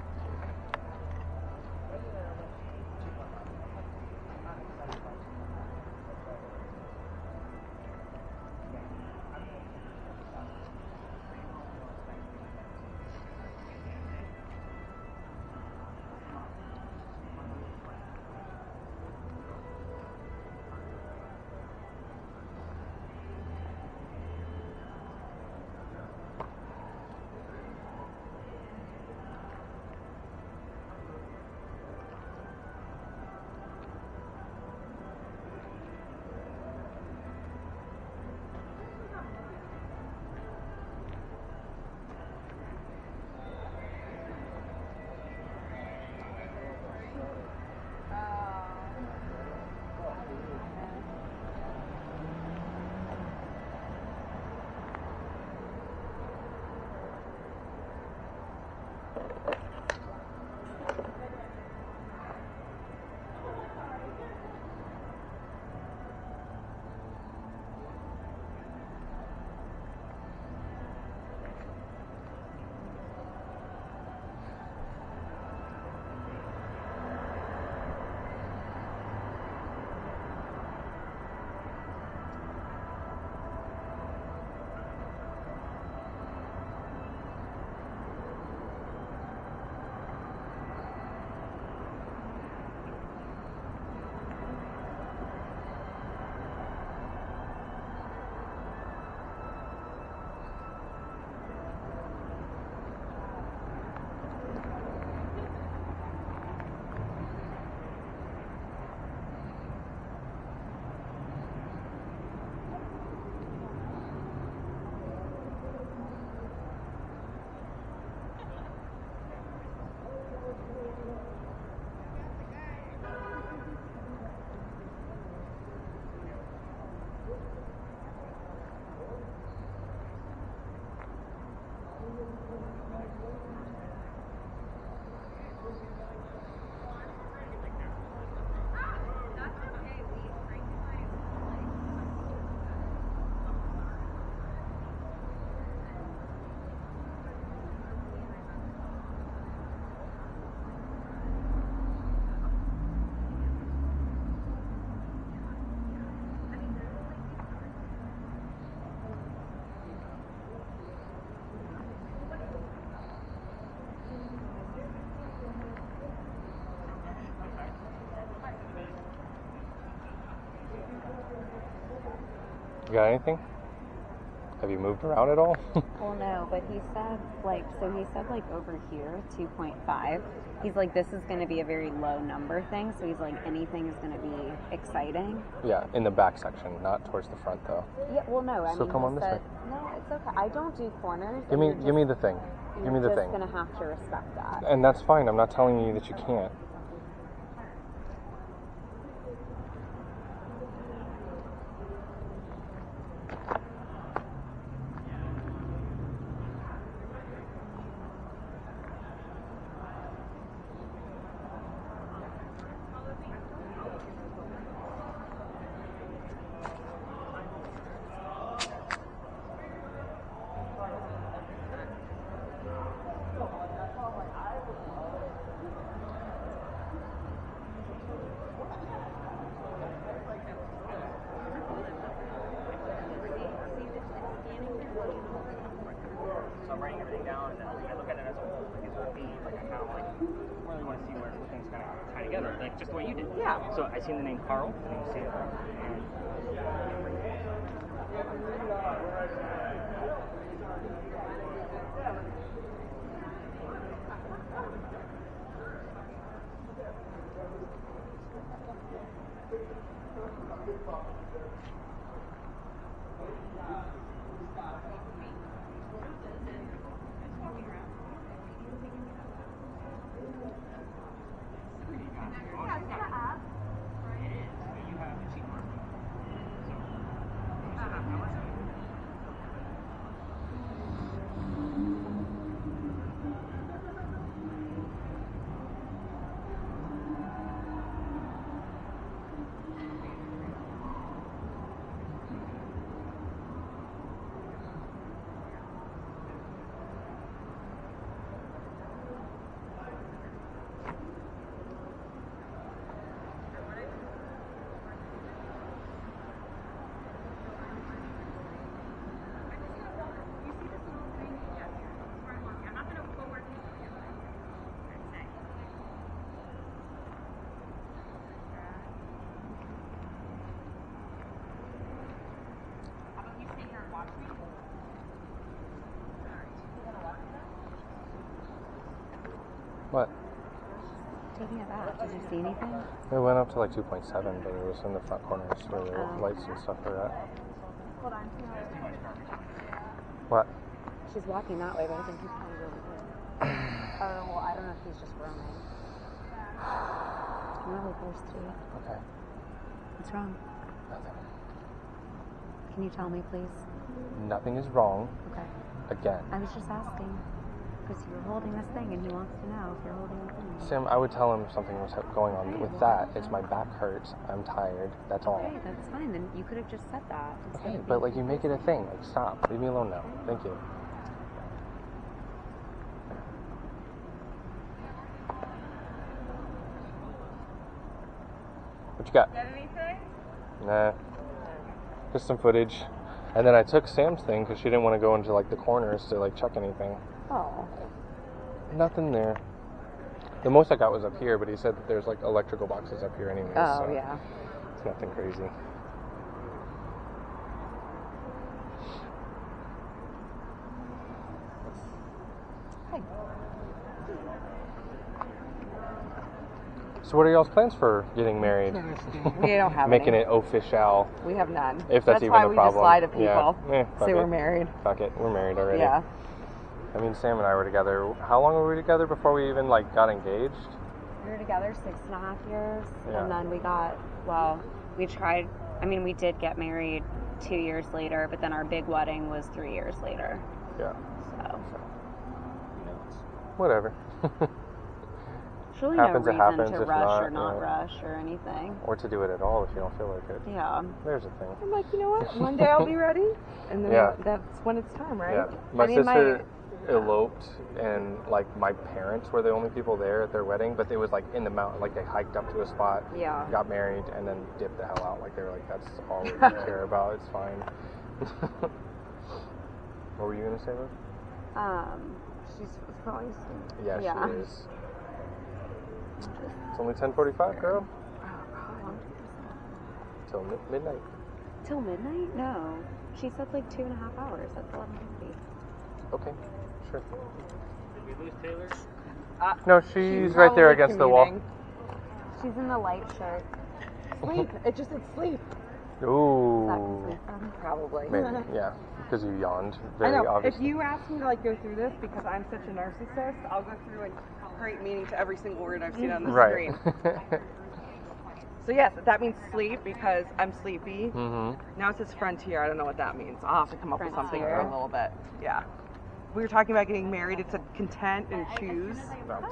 got anything? Have you moved around at all? Well, no, but he said, like, over here, 2.5. He's like, this is going to be a very low number thing. So he's like, anything is going to be exciting. Yeah, in the back section, not towards the front though. Yeah, well, no, I mean, come on he this said, way. no, it's okay. I don't do corners. Give me the thing. Give me the thing. You're just going to have to respect that. And that's fine. I'm not telling you that you can't. So I'm writing everything down, and then I look at it as a whole, like these whole themes, like I kind of like really want to see where things kind of tie together, like just the way you did. Yeah. So I seen the name Carl, the name Sandra, and What? Taking it back. Did you see anything? It went up to like 2.7, but it was in the front corners where the lights and stuff are at. What? She's walking that way, but I think he's probably over here. Well, I don't know if he's just roaming. I'm really thirsty. Okay. What's wrong? Nothing. Can you tell me, please? Nothing is wrong. Okay. Again. I was just asking. Because you're holding this thing and he wants to know if you're holding the thing. Sam, I would tell him something was going on. Okay, With well, that, it's my back hurts. I'm tired. That's all. Okay, that's fine. Then you could have just said that. Okay, but like you make it a thing. Like stop. Leave me alone now. Thank you. What you got? Get anything? Nah. Just some footage. And then I took Sam's thing because she didn't want to go into like the corners to like check anything. Oh. Nothing there. The most I got was up here, but he said that there's like electrical boxes up here anyways. Oh, so yeah. it's nothing crazy. So what are y'all's plans for getting married? We don't have Making any. it official. We have none. If that's even why a we problem. just lie to people. Yeah. Fuck Say it. we're married. Fuck it. We're married already. Yeah. I mean, Sam and I were together. How long were we together before we even like got engaged? We were together 6.5 years. Yeah. And then we did get married 2 years later, but then our big wedding was 3 years later. Yeah. So. Whatever. There's really Happens, no it reason happens. to If rush not, or not yeah. rush or anything. Or to do it at all if you don't feel like it. Yeah. There's a thing. I'm like, you know what? One day I'll be ready. And then Yeah. that's when it's time, right? Yeah. My sister eloped, and like my parents were the only people there at their wedding, but it was like in the mountain. Like they hiked up to a spot, Yeah. got married, and then dipped the hell out. Like they were like, that's all we care about. It's fine. What were you gonna say, Liz? She's probably asleep. Yeah, Yeah. she is. It's only 10:45, girl. Oh, God. Till midnight. Till midnight? No. She said like 2.5 hours. That's 11:50. Okay, sure. Did we lose Taylor? No, she's right there against the wall. She's in the light shirt. Sleep. It just said sleep. Ooh. Probably. Maybe, yeah, because you yawned I very know. obviously. If you ask me to like go through this because I'm such a narcissist, I'll go through and create meaning to every single word I've seen on the Right. screen. So yes, that means sleep because I'm sleepy. Mm-hmm. Now it says frontier. I don't know what that means. I'll have to come up with something for Frontier. a little bit. Yeah. We were talking about getting married. It said content and choose.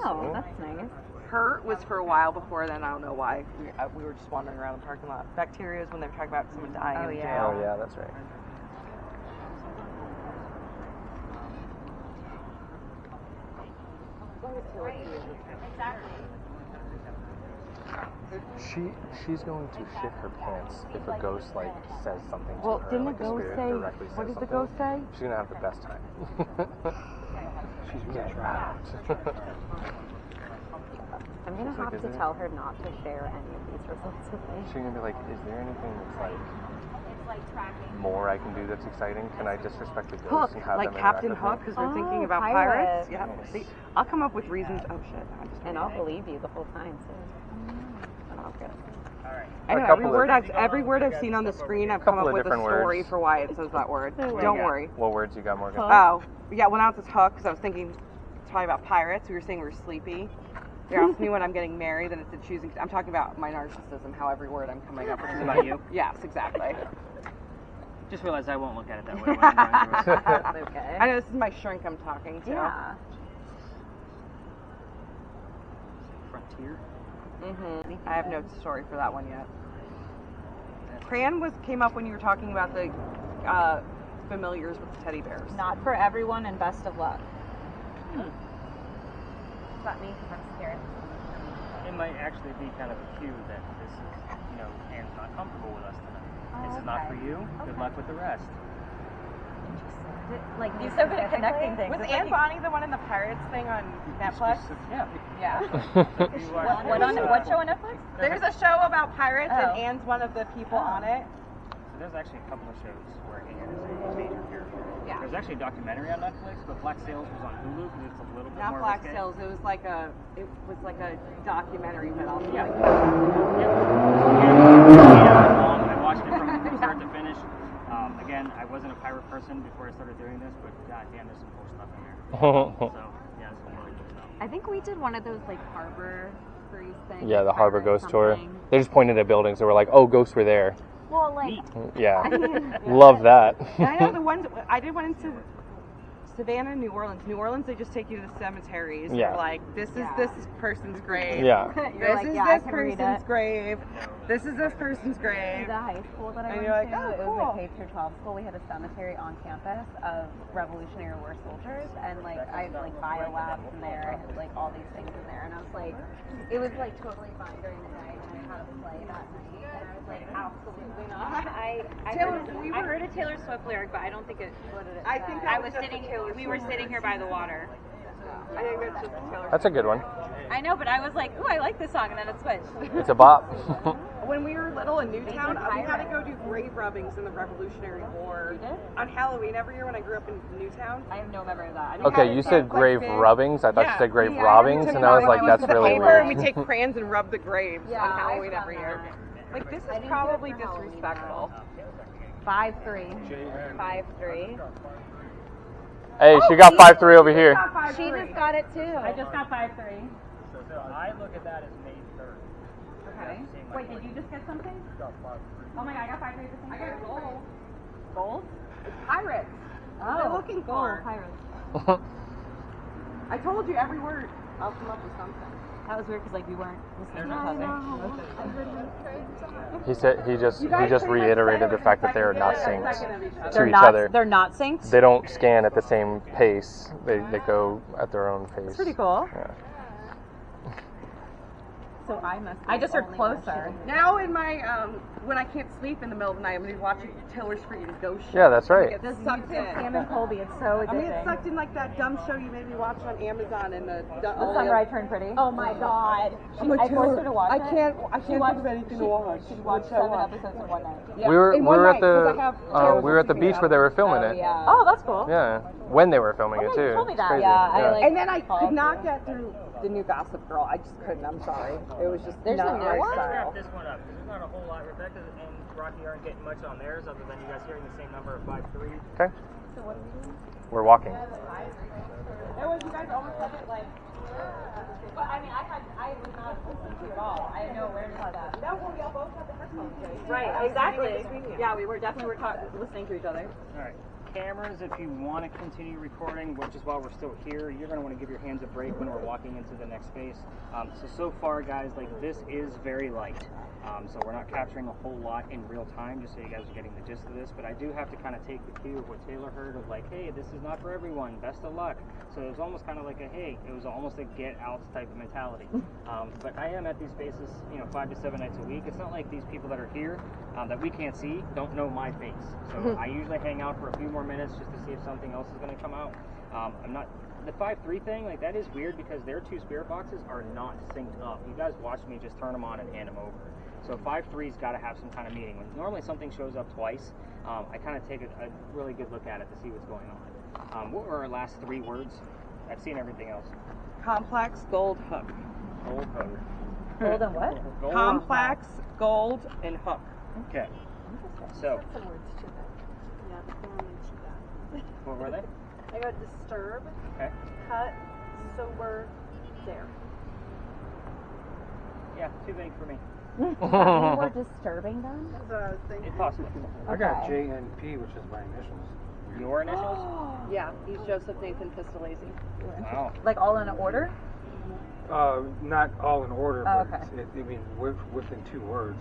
Oh, that's nice. Hurt was for a while before then. I don't know why. We were just wandering around the parking lot. Bacteria is when they were talking about someone dying Oh, in yeah. jail. Oh yeah, that's right. She's going to shit her pants if a ghost like says something to Well, her. didn't like the a ghost spirit say? directly What says did the something. ghost say? She's gonna have the best time. She's getting out. I'm gonna She's like, have is to there- tell her not to share any of these results with me. She's gonna be like, is there anything that's like It's like tracking. more I can do that's exciting? Can I disrespect the Hook, ghosts and have like them Captain interact with Hook, me? because we're thinking Oh, about pirates. pirates. Yeah. Nice. See, I'll come up with reasons. Oh shit! I just And I'll believe you the whole time too. Oh, good. Alright. Anyway, couple of- every word I've seen on the screen, I've come Couple up of with a different story words. for why it says that word. Don't worry. What words you got, Morgan? Oh, yeah. Well, now it says hook because I was thinking, talking about pirates. We were saying we were sleepy. You're asking me when I'm getting married, then it's a choosing. I'm talking about my narcissism. How every word I'm coming up with is About you? Yes, exactly. Just realized I won't look at it that way when I'm going through it. That's okay. I know this is my shrink I'm talking to. Yeah. Frontier? I have no story for that one yet. Cran came up when you were talking about the familiars with the teddy bears. Not for everyone, and best of luck. Is that me? Because I'm scared. It might actually be kind of a cue that this is, Anne's not comfortable with us tonight. This is not for you. Good luck with the rest. Like, He's so good at connecting things. Was It's Anne like Bonny the one in the Pirates thing on Netflix? Yeah. Yeah. what show on Netflix? There's a show about pirates, Oh. and Anne's one of the people on it. So there's actually a couple of shows where Anne is a major character. Yeah. There's actually a documentary on Netflix, but Black Sails was on Hulu because it's a little bit Not more Black risque. Sails. It was like a documentary, but also Yeah. like I watched it from start to finish. Again, I wasn't a pirate person before I started doing this, but god damn, there's some cool stuff in there. So, yeah, it's some really cool stuff. I think we did one of those like harbor cruise things. Yeah, the like, Harbor pirate Ghost Tour. something. They just pointed at buildings and were like, oh, ghosts were there. Well, like, Yeah. I mean, Love that. I know the ones I did one into Savannah, New Orleans. New Orleans, they just take you to the cemeteries. Yeah. They're like, this is this person's grave. Yeah. you're This like, is yeah, I this can read person's it. grave. This is this person's grave. The high school that I And went you're like, to, oh, it cool. was a K through 12 school. We had a cemetery on campus of Revolutionary War soldiers, and like I had like bio labs in there. I had like all these things in there, and I was like, it was like totally fine during the day, and I had a play that night, and I was like, absolutely not. I heard a Taylor Swift lyric, but I don't think it. What did it I think say? that I was just sitting. a Taylor We were Swift sitting here by the water. I think that's just Taylor. That's a good one. I know, but I was like, "Ooh, I like this song," and then it switched. It's a bop. When we were little in Newtown, we had to go do grave rubbings in the Revolutionary War. You did? On Halloween every year when I grew up in Newtown. I have no memory of that. Okay, you said grave rubbings. I thought you said grave robbings, and I was like, that's really And we weird. take crayons and rub the graves Yeah, on Halloween I've every done year. that. Like, this I is didn't probably do it for Halloween, disrespectful. 5'3". 5'3". Hey, she got 5'3" over here. She just got it too. I just got 5'3". So I look at that as May 3rd. Okay. Wait, did you just get something? Oh my god, I got 5'3" at the same time. I got gold. Gold? Pirates. They're looking for. Pirates. I told you every word. I'll come up with something. That was weird because like we weren't listening to each other. He just reiterated the fact that they are not synced to They're each not. other. They're not synced. They don't scan at the same pace. They go at their own pace. Pretty cool. Yeah. So So I must. I just heard only closer. watch it. Now in my when I can't sleep in the middle of the night, I'm gonna be watching Taylor Swift's Ghost Show. Yeah, that's right. I'm gonna get sucked in. Sam and Colby, it's so I'm gonna get addicting. sucked in like that dumb show you made me watch on Amazon and the Summer I Turned Pretty. Oh my god. I'm like, I forced her to watch I it. can't She think watched- of anything to she- watch. She watched 7 episodes in one night. Yeah. We were In one at night, 'cause I have the beach where they were filming it. Yeah. Oh, that's cool. Yeah, when they were filming it too. you told me It's that. crazy. Yeah, I like- And then I Call could not through. get through the new Gossip Girl. I just couldn't. I'm sorry. It was just There's not a new my one? Let's style. wrap this one up because there's not a whole lot. Rebecca and Rocky aren't getting much on theirs other than you guys hearing the same number of 5-3. Okay. So what are we doing? We're walking. That was you guys almost had it like. But I mean, I was not listening to it at all. I had no awareness of that. No, well, y'all both had the headphones. Right, exactly. Yeah, we were definitely listening to each other. All right. Cameras, if you want to continue recording, just while we're still here, you're going to want to give your hands a break when we're walking into the next space. So far, guys, like this is very light. So we're not capturing a whole lot in real time, just so you guys are getting the gist of this. But I do have to kind of take the cue of what Taylor heard of like, hey, this is not for everyone. Best of luck. So it was almost kind of like a, hey, it was almost a get out type of mentality. But I am at these spaces, 5 to 7 nights a week. It's not like these people that are here that we can't see don't know my face. So I usually hang out for a few more minutes just to see if something else is going to come out. I'm not. The 5-3 thing, like that is weird because their 2 spirit boxes are not synced up. You guys watched me just turn them on and hand them over. So 5-3's got to have some kind of meaning. When normally something shows up twice, I kind of take a really good look at it to see what's going on. What were our last 3 words? I've seen everything else. Complex gold hook. Gold hook. Gold and what? Gold. Complex gold and hook. Okay. So, Some words to that. Yeah, I mentioned that. what were they? I got disturb, Okay. cut, sober, dare. Yeah, too vague for me. You were disturbing them? That's what I was thinking. It's possible. I got Okay. JNP, which is my initials. Your initials? Yeah, he's Joseph Nathan Pistolesi. Wow. Like all in order? Not all in order, Oh, but okay. within 2 words.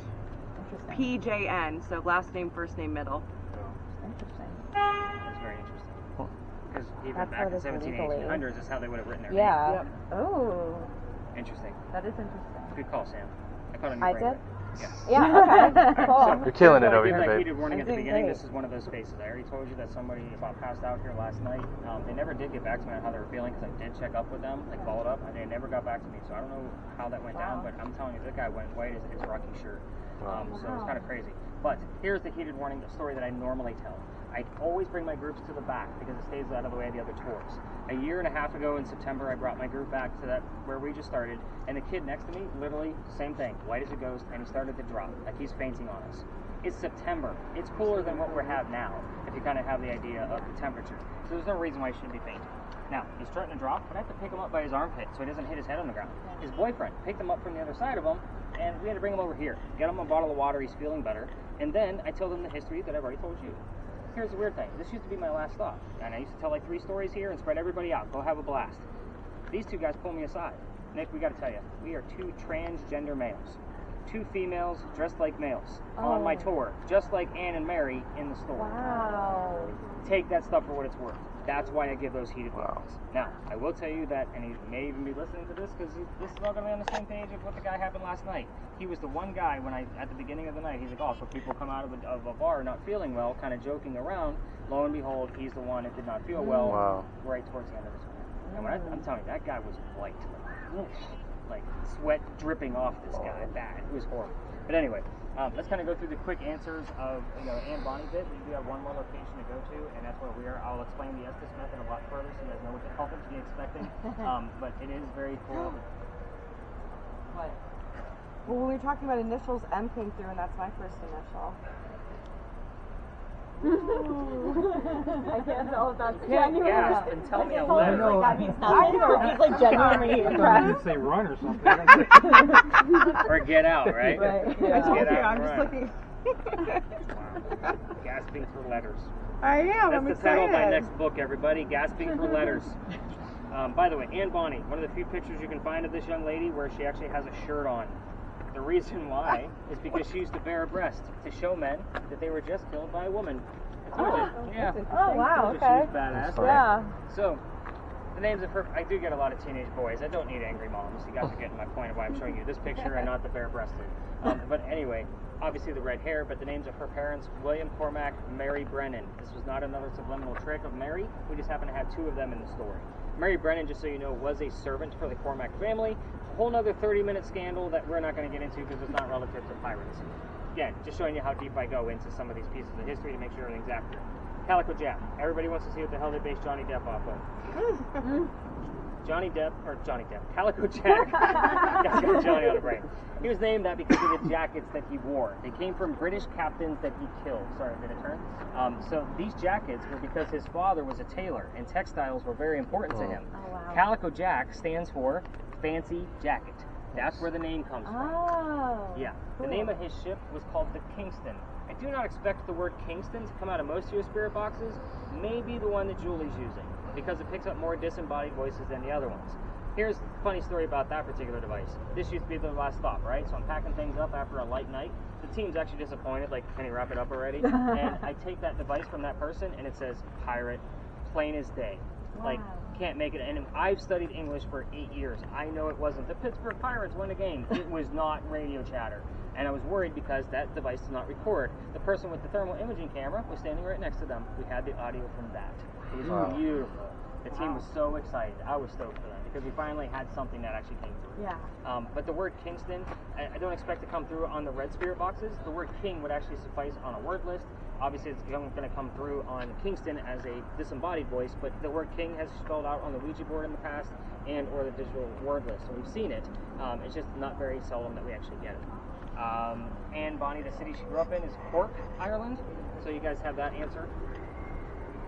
Interesting. PJN, so last name, first name, middle. So. Interesting. That's very interesting. Because even That's back how in it is 17, legally. 1800s, that's how they would have written their Yeah. Yep. Oh, name. Interesting. that is interesting. Good call, Sam. I caught on your I brain. did? Yeah. Yeah, okay. Cool. So, You're killing it I over gave here, that babe. heated warning I'm at the doing beginning. great. This is one of those spaces. I already told you that somebody about passed out here last night. They never did get back to me on how they were feeling because I did check up with them, like followed up, and they never got back to me. So I don't know how that went down, but I'm telling you, that guy went white as Rocky's shirt. So it's kind of crazy. But here's the heated warning, the story that I normally tell. I always bring my groups to the back because it stays out of the way of the other tours. A year and a half ago in September, I brought my group back to that where we just started, and the kid next to me, literally same thing, white as a ghost, and he started to drop, like he's fainting on us. It's September. It's cooler than what we have now, if you kind of have the idea of the temperature. So there's no reason why he shouldn't be fainting. Now, he's starting to drop, but I have to pick him up by his armpit so he doesn't hit his head on the ground. His boyfriend picked him up from the other side of him, and we had to bring him over here. Get him a bottle of water, he's feeling better, and then I told him the history that I've already told you. Here's the weird thing. This used to be my last stop, and I used to tell like 3 stories here and spread everybody out. Go have a blast. These 2 guys pull me aside. Nick, we got to tell you, we are 2 transgender males. 2 females dressed like males on my tour, just like Anne and Mary in the store. Wow. Take that stuff for what it's worth. That's why I give those heated warnings. Now, I will tell you that, and he may even be listening to this because this is all going to be on the same page of what the guy happened last night. He was the one guy when at the beginning of the night, he's like, oh, so people come out of a bar not feeling well, kind of joking around. Lo and behold, he's the one that did not feel well right towards the end of his tour. And when I'm telling you, that guy was white. Like sweat dripping off this guy. Bad. It was horrible. But anyway, let's kind of go through the quick answers of Anne Bonnie bit. We do have one more location to go to, and that's where we are. I'll explain the Estes method a lot further so you guys know what the hell to be expecting. But it is very cool. What? Well, when we were talking about initials, M came through, and that's my first initial. I can't tell if that's Genuine. genuine. And tell me a Like, letter. that means nothing, or he's like genuinely I impressed. didn't say run or something. Or get out, right? Right. I Let's told get you, out I'm and just run. looking. Wow. Gasping for letters. I am. That's I'm the excited. title of my next book, everybody. Gasping for letters. By the way, Anne Bonnie, one of the few pictures you can find of this young lady where she actually has a shirt on. The reason why is because she used to bare a breast to show men that they were just killed by a woman. I told you. Yeah. Oh, wow, Told you okay. She was badass. Sorry. Yeah. So, the names of her, I do get a lot of teenage boys. I don't need angry moms. You guys are getting my point of why I'm showing you this picture and not the bare-breasted. But anyway, obviously the red hair, but the names of her parents, William Cormack, Mary Brennan. This was not another subliminal trick of Mary. We just happen to have two of them in the story. Mary Brennan, just so you know, was a servant for the Cormack family. A whole nother 30-minute scandal that we're not going to get into because it's not relative to pirates. Again, just showing you how deep I go into some of these pieces of history to make sure everything's accurate. Calico Jack. Everybody wants to see what the hell they based Johnny Depp off of. Calico Jack. Got Johnny on the brain. He was named that because of the jackets that he wore. They came from British captains that he killed. Sorry, did it turn? So these jackets were because his father was a tailor, and textiles were very important to him. Oh, wow. Calico Jack stands for fancy jacket. That's where the name comes from. Oh. Yeah. Cool. The name of his ship was called the Kingston. I do not expect the word Kingston to come out of most of your spirit boxes. Maybe the one that Julie's using, because it picks up more disembodied voices than the other ones. Here's a funny story about that particular device. This used to be the last stop, right? So I'm packing things up after a light night. The team's actually disappointed, like, can you wrap it up already? And I take that device from that person, and it says, pirate, plain as day. Wow. Like, can't make it. And I've studied English for 8 years. I know it wasn't the Pittsburgh Pirates won a game. It was not radio chatter. And I was worried because that device does not record. The person with the thermal imaging camera was standing right next to them. We had the audio from that. It was beautiful. The team was so excited. I was stoked for them because we finally had something that actually came through. Yeah. But the word Kingston, I don't expect to come through on the red spirit boxes. The word king would actually suffice on a word list. Obviously, it's going to come through on Kingston as a disembodied voice, but the word king has spelled out on the Ouija board in the past and or the digital word list. So we've seen it. It's just not very seldom that we actually get it. Anne Bonny, the city she grew up in, is Cork, Ireland. So you guys have that answer.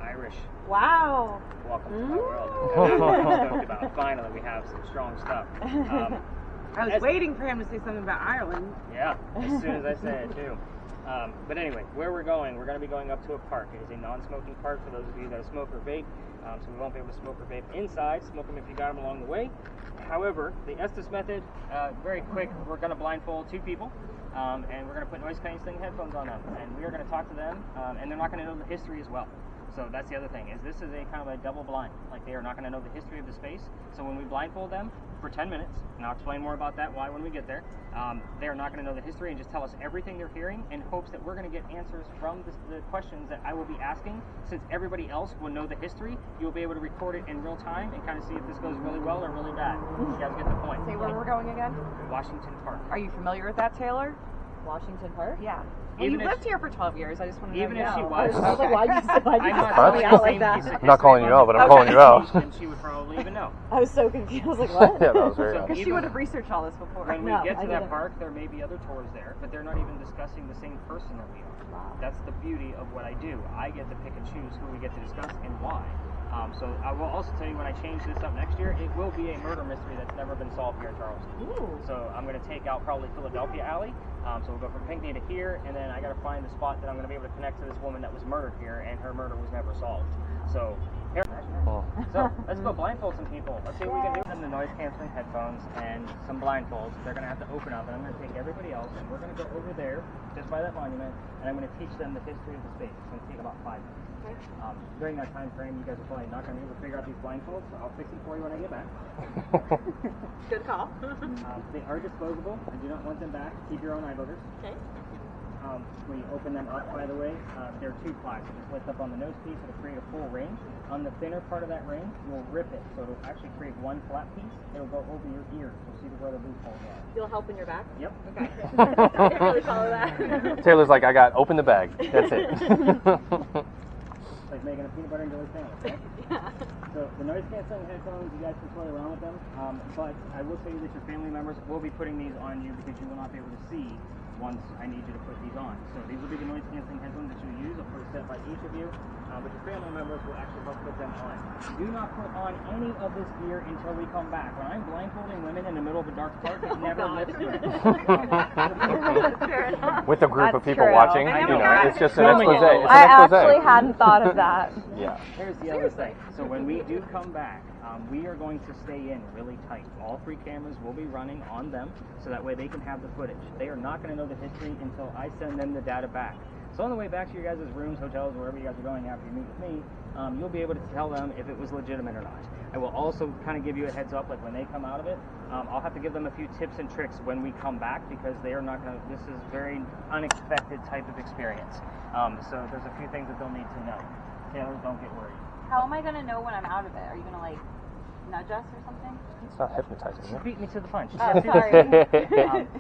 Irish. Wow. Welcome to my world. About. Finally, we have some strong stuff. I was waiting for him to say something about Ireland. Yeah, as soon as I said it too. But anyway, where we're going to be going up to a park. It is a non-smoking park for those of you that smoke or vape. So we won't be able to smoke or vape inside. Smoke them if you got them along the way. However, the Estes method, very quick, we're going to blindfold two people. And we're going to put noise canceling headphones on them. And we are going to talk to them. And they're not going to know the history as well. So that's the other thing, is this is a kind of a double blind. Like, they are not going to know the history of the space. So when we blindfold them for 10 minutes, and I'll explain more about that, why, when we get there, they are not going to know the history and just tell us everything they're hearing in hopes that we're going to get answers from the questions that I will be asking. Since everybody else will know the history, you'll be able to record it in real time and kind of see if this goes really well or really bad. You guys get the point. Say where we're going again? Washington Park. Are you familiar with that, Taylor? Washington Park? Yeah. Well, you lived here for 12 years. I just want to know. Even if she now. was. I was like, why'd you I'm not call me out like saying that? piece of I'm not calling you history out, but I'm on calling you out. And she would probably even know. I was so confused. I was like, what? Yeah, that was very So nice. Because she even would have researched all this before. when we No, get I to that didn't. park, there may be other tours there, but they're not even discussing the same person that we are. Wow. That's the beauty of what I do. I get to pick and choose who we get to discuss and why. So I will also tell you, when I change this up next year, it will be a murder mystery that's never been solved here in Charleston. Ooh. So I'm going to take out probably Philadelphia Alley. So we'll go from Pinckney to here, and then I got to find the spot that I'm going to be able to connect to this woman that was murdered here, and her murder was never solved. So here. So let's go blindfold some people. Let's see what we can do. Them the noise canceling headphones and some blindfolds. They're going to have to open up, and I'm going to take everybody else, and we're going to go over there, just by that monument, and I'm going to teach them the history of the space. It's going to take about 5 minutes. During that time frame, you guys are probably not going to be able to figure out these blindfolds, so I'll fix them for you when I get back. Good call. They are disposable. I do not want them back. Keep your own eye boogers. Okay. When you open them up, by the way, they're 2 ply, so just lift up on the nose piece, it'll create a full ring. On the thinner part of that ring, you'll rip it, so it'll actually create one flat piece. It'll go over your ears. You'll see where the loopholes are. You'll help in your back? Yep. Okay. I didn't really follow that. Taylor's like, I got open the bag. That's it. It's like making a peanut butter and jelly sandwich, right? Yeah. So the noise canceling headphones, you guys can play around with them, but I will tell you that your family members will be putting these on you because you will not be able to see once I need you to put these on. So these will be the noise canceling headphones that you'll use. I'll put a set by each of you, but your family members will actually both put them on. Do not put on any of this gear until we come back. When I'm blindfolding women in the middle of a dark park, it never lifts me. With a group of That's people true. watching, I you know. know, it's just an Filming it. expose. It's I an expose. actually hadn't thought of that. Yeah. Here's the other thing. So when we do come back, we are going to stay in really tight. All 3 cameras will be running on them, so that way they can have the footage. They are not going to know the history until I send them the data back. So on the way back to your guys' rooms, hotels, wherever you guys are going after you meet with me, you'll be able to tell them if it was legitimate or not. I will also kind of give you a heads up, like when they come out of it, I'll have to give them a few tips and tricks when we come back because they are not going to, this is very unexpected type of experience. So there's a few things that they'll need to know. Taylor, don't get worried. How am I gonna know when I'm out of it? Are you gonna like nudge us or something? It's not hypnotizing She you. beat me to the punch. Oh, sorry.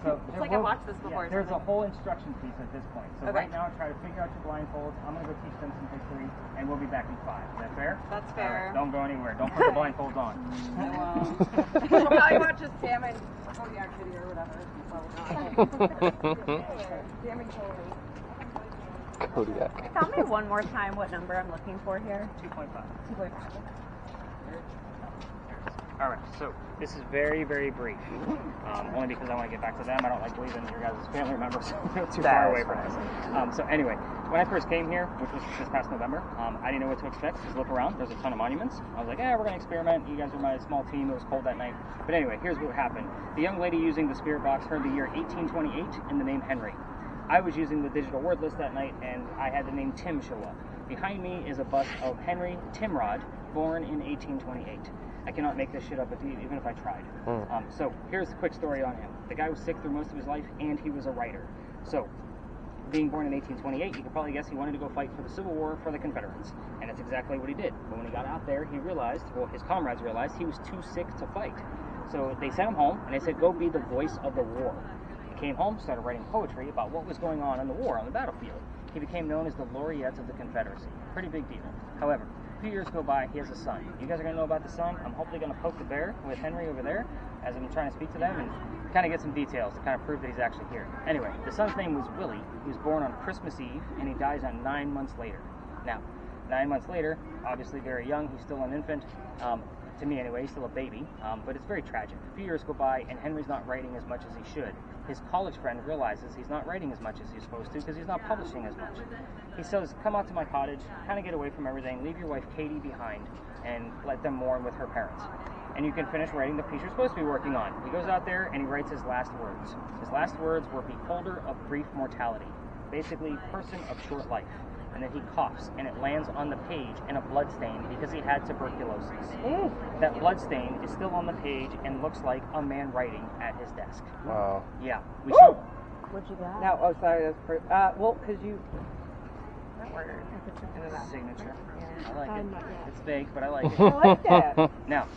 So It's like I've watched this before. There's a whole instruction piece at this point. So Okay. right now, try to figure out your blindfolds. I'm going to go teach them some history, and we'll be back in 5. Is that fair? That's All fair. right, don't go anywhere. Don't put the blindfolds on. I won't. She'll probably watch this damn Kodiak video or whatever. Damn Kodiak. Kodiak. Tell me one more time what number I'm looking for here. 2.5. 2.5. All right, so this is very, very brief. Only because I want to get back to them. I don't like leaving your guys' family members too far away from us. So anyway, when I first came here, which was this past November, I didn't know what to expect. Just look around. There's a ton of monuments. I was like, we're going to experiment. You guys are my small team. It was cold that night. But anyway, here's what happened. The young lady using the spirit box heard the year 1828 and the name Henry. I was using the digital word list that night, and I had the name Tim show up. Behind me is a bust of Henry Timrod, born in 1828. I cannot make this shit up even if I tried. So here's a quick story on him. The guy was sick through most of his life, and he was a writer. So, being born in 1828, you can probably guess he wanted to go fight for the Civil War for the Confederates. And that's exactly what he did. But when he got out there, he realized, well, his comrades realized, he was too sick to fight. So they sent him home, and they said, go be the voice of the war. He came home, started writing poetry about what was going on in the war, on the battlefield. He became known as the laureate of the Confederacy. Pretty big deal. However, a few years go by, he has a son. You guys are going to know about the son. I'm hopefully going to poke the bear with Henry over there as I'm trying to speak to them and kind of get some details to kind of prove that he's actually here. Anyway, the son's name was Willie. He was born on Christmas Eve, and he dies on 9 months later. Now, 9 months later, obviously very young, he's still an infant. To me anyway, he's still a baby, but it's very tragic. A few years go by, and Henry's not writing as much as he should. His college friend realizes he's not writing as much as he's supposed to because he's not publishing as much. He says, come out to my cottage, kind of get away from everything, leave your wife Katie behind, and let them mourn with her parents. And you can finish writing the piece you're supposed to be working on. He goes out there and he writes his last words. His last words were beholder of brief mortality, basically person of short life. And then he coughs, and it lands on the page in a blood stain because he had tuberculosis. That blood stain is still on the page and looks like a man writing at his desk. Wow. Yeah, we show. What'd you got? No, oh, sorry, that's well, because you. That word. Signature. I like it. It's vague, but I like it. I like that. Now,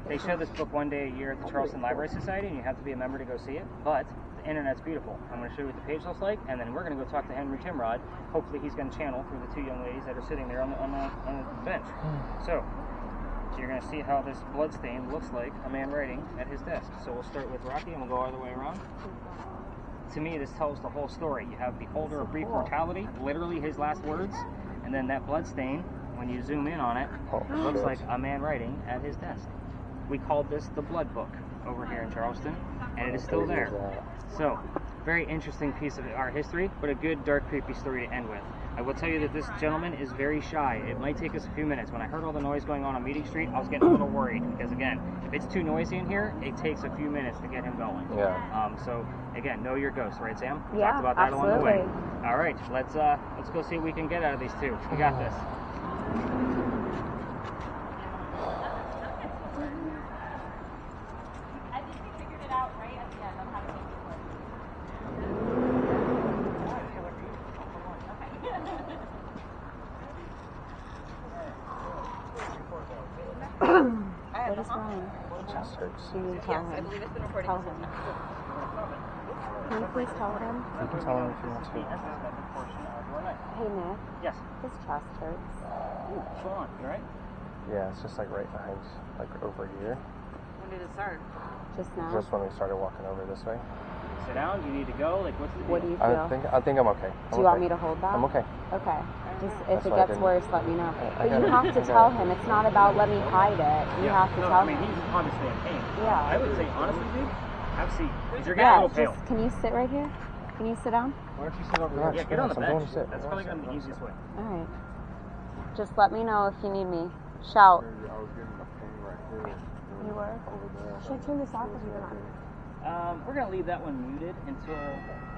they show this book one day a year at the Charleston Library Society, and you have to be a member to go see it. But the internet's beautiful. I'm going to show you what the page looks like, and then we're going to go talk to Henry Timrod. Hopefully, he's going to channel through the two young ladies that are sitting there on the bench. So you're going to see how this blood stain looks like a man writing at his desk. So we'll start with Rocky, and we'll go all the way around. To me, this tells the whole story. You have beholder of brief mortality, literally his last words, and then that blood stain, when you zoom in on it, looks like a man writing at his desk. We called this the Blood Book over here in Charleston, and it is still there. So, very interesting piece of our history, but a good, dark, creepy story to end with. I will tell you that this gentleman is very shy. It might take us a few minutes. When I heard all the noise going on Meeting Street, I was getting a little worried, because again, if it's too noisy in here, it takes a few minutes to get him going. Yeah. So, again, know your ghost, right, Sam? We Yeah, talked about that along the way. absolutely. All right, let's go see what we can get out of these two. We got this. I think we figured it out right at the end on how to make it work. What is wrong? Chest hurts. You need to Yes, tell I him. believe it's been recording. Tell him. Can you please tell him? You can tell him if you want to. Hey Nick, Yes. his chest hurts. What's going on? You all right? Yeah, it's just like right behind, like over here. When did it start? Just now. Just when we started walking over this way. Sit down. Do you need to go? Like, what's the deal? What do you feel? I think I'm okay. Do you want me to hold that? I'm okay. Okay. Just That's if it why I gets didn't- worse, let me know. I But you got it. have I to got tell it. him. It's not about let me hide it. You have to no, tell I mean, him. he's obviously in pain. Yeah. I would say, honestly, dude, have a seat. 'Cause you're getting a Yeah, little pale. just can you sit right here? Can you sit down? Why don't you sit over Yeah, there? Yeah, get on the I'm going bench. to sit. That's probably going to be the easiest way. All right. Just let me know if you need me. Shout. I was getting a pain right here. You were? Over there. Should I turn this off if you're not? We're going to leave that one muted until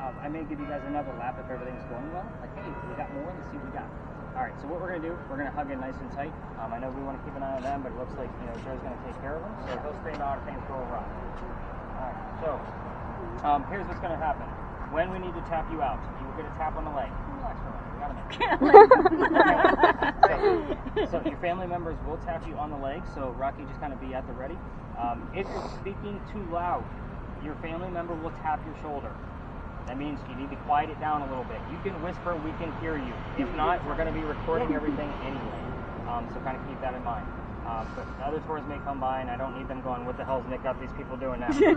I may give you guys another lap if everything's going well. Like, hey, we got more, let's see what we got. All right, so what we're gonna do, we're gonna hug it nice and tight. I know we want to keep an eye on them, but it looks like, you know, Joe's gonna take care of them, so he'll stay out of things for a while. All right, so here's what's gonna happen. When we need to tap you out, you will get a tap on the leg. Relax for a minute, we got a minute. So your family members will tap you on the leg, so Rocky, just kind of be at the ready. If you're speaking too loud, your family member will tap your shoulder. That means you need to quiet it down a little bit. You can whisper, we can hear you. If not, we're going to be recording everything anyway. So kind of keep that in mind. But other tours may come by, and I don't need them going, what the hell's Nick got these people doing now? So you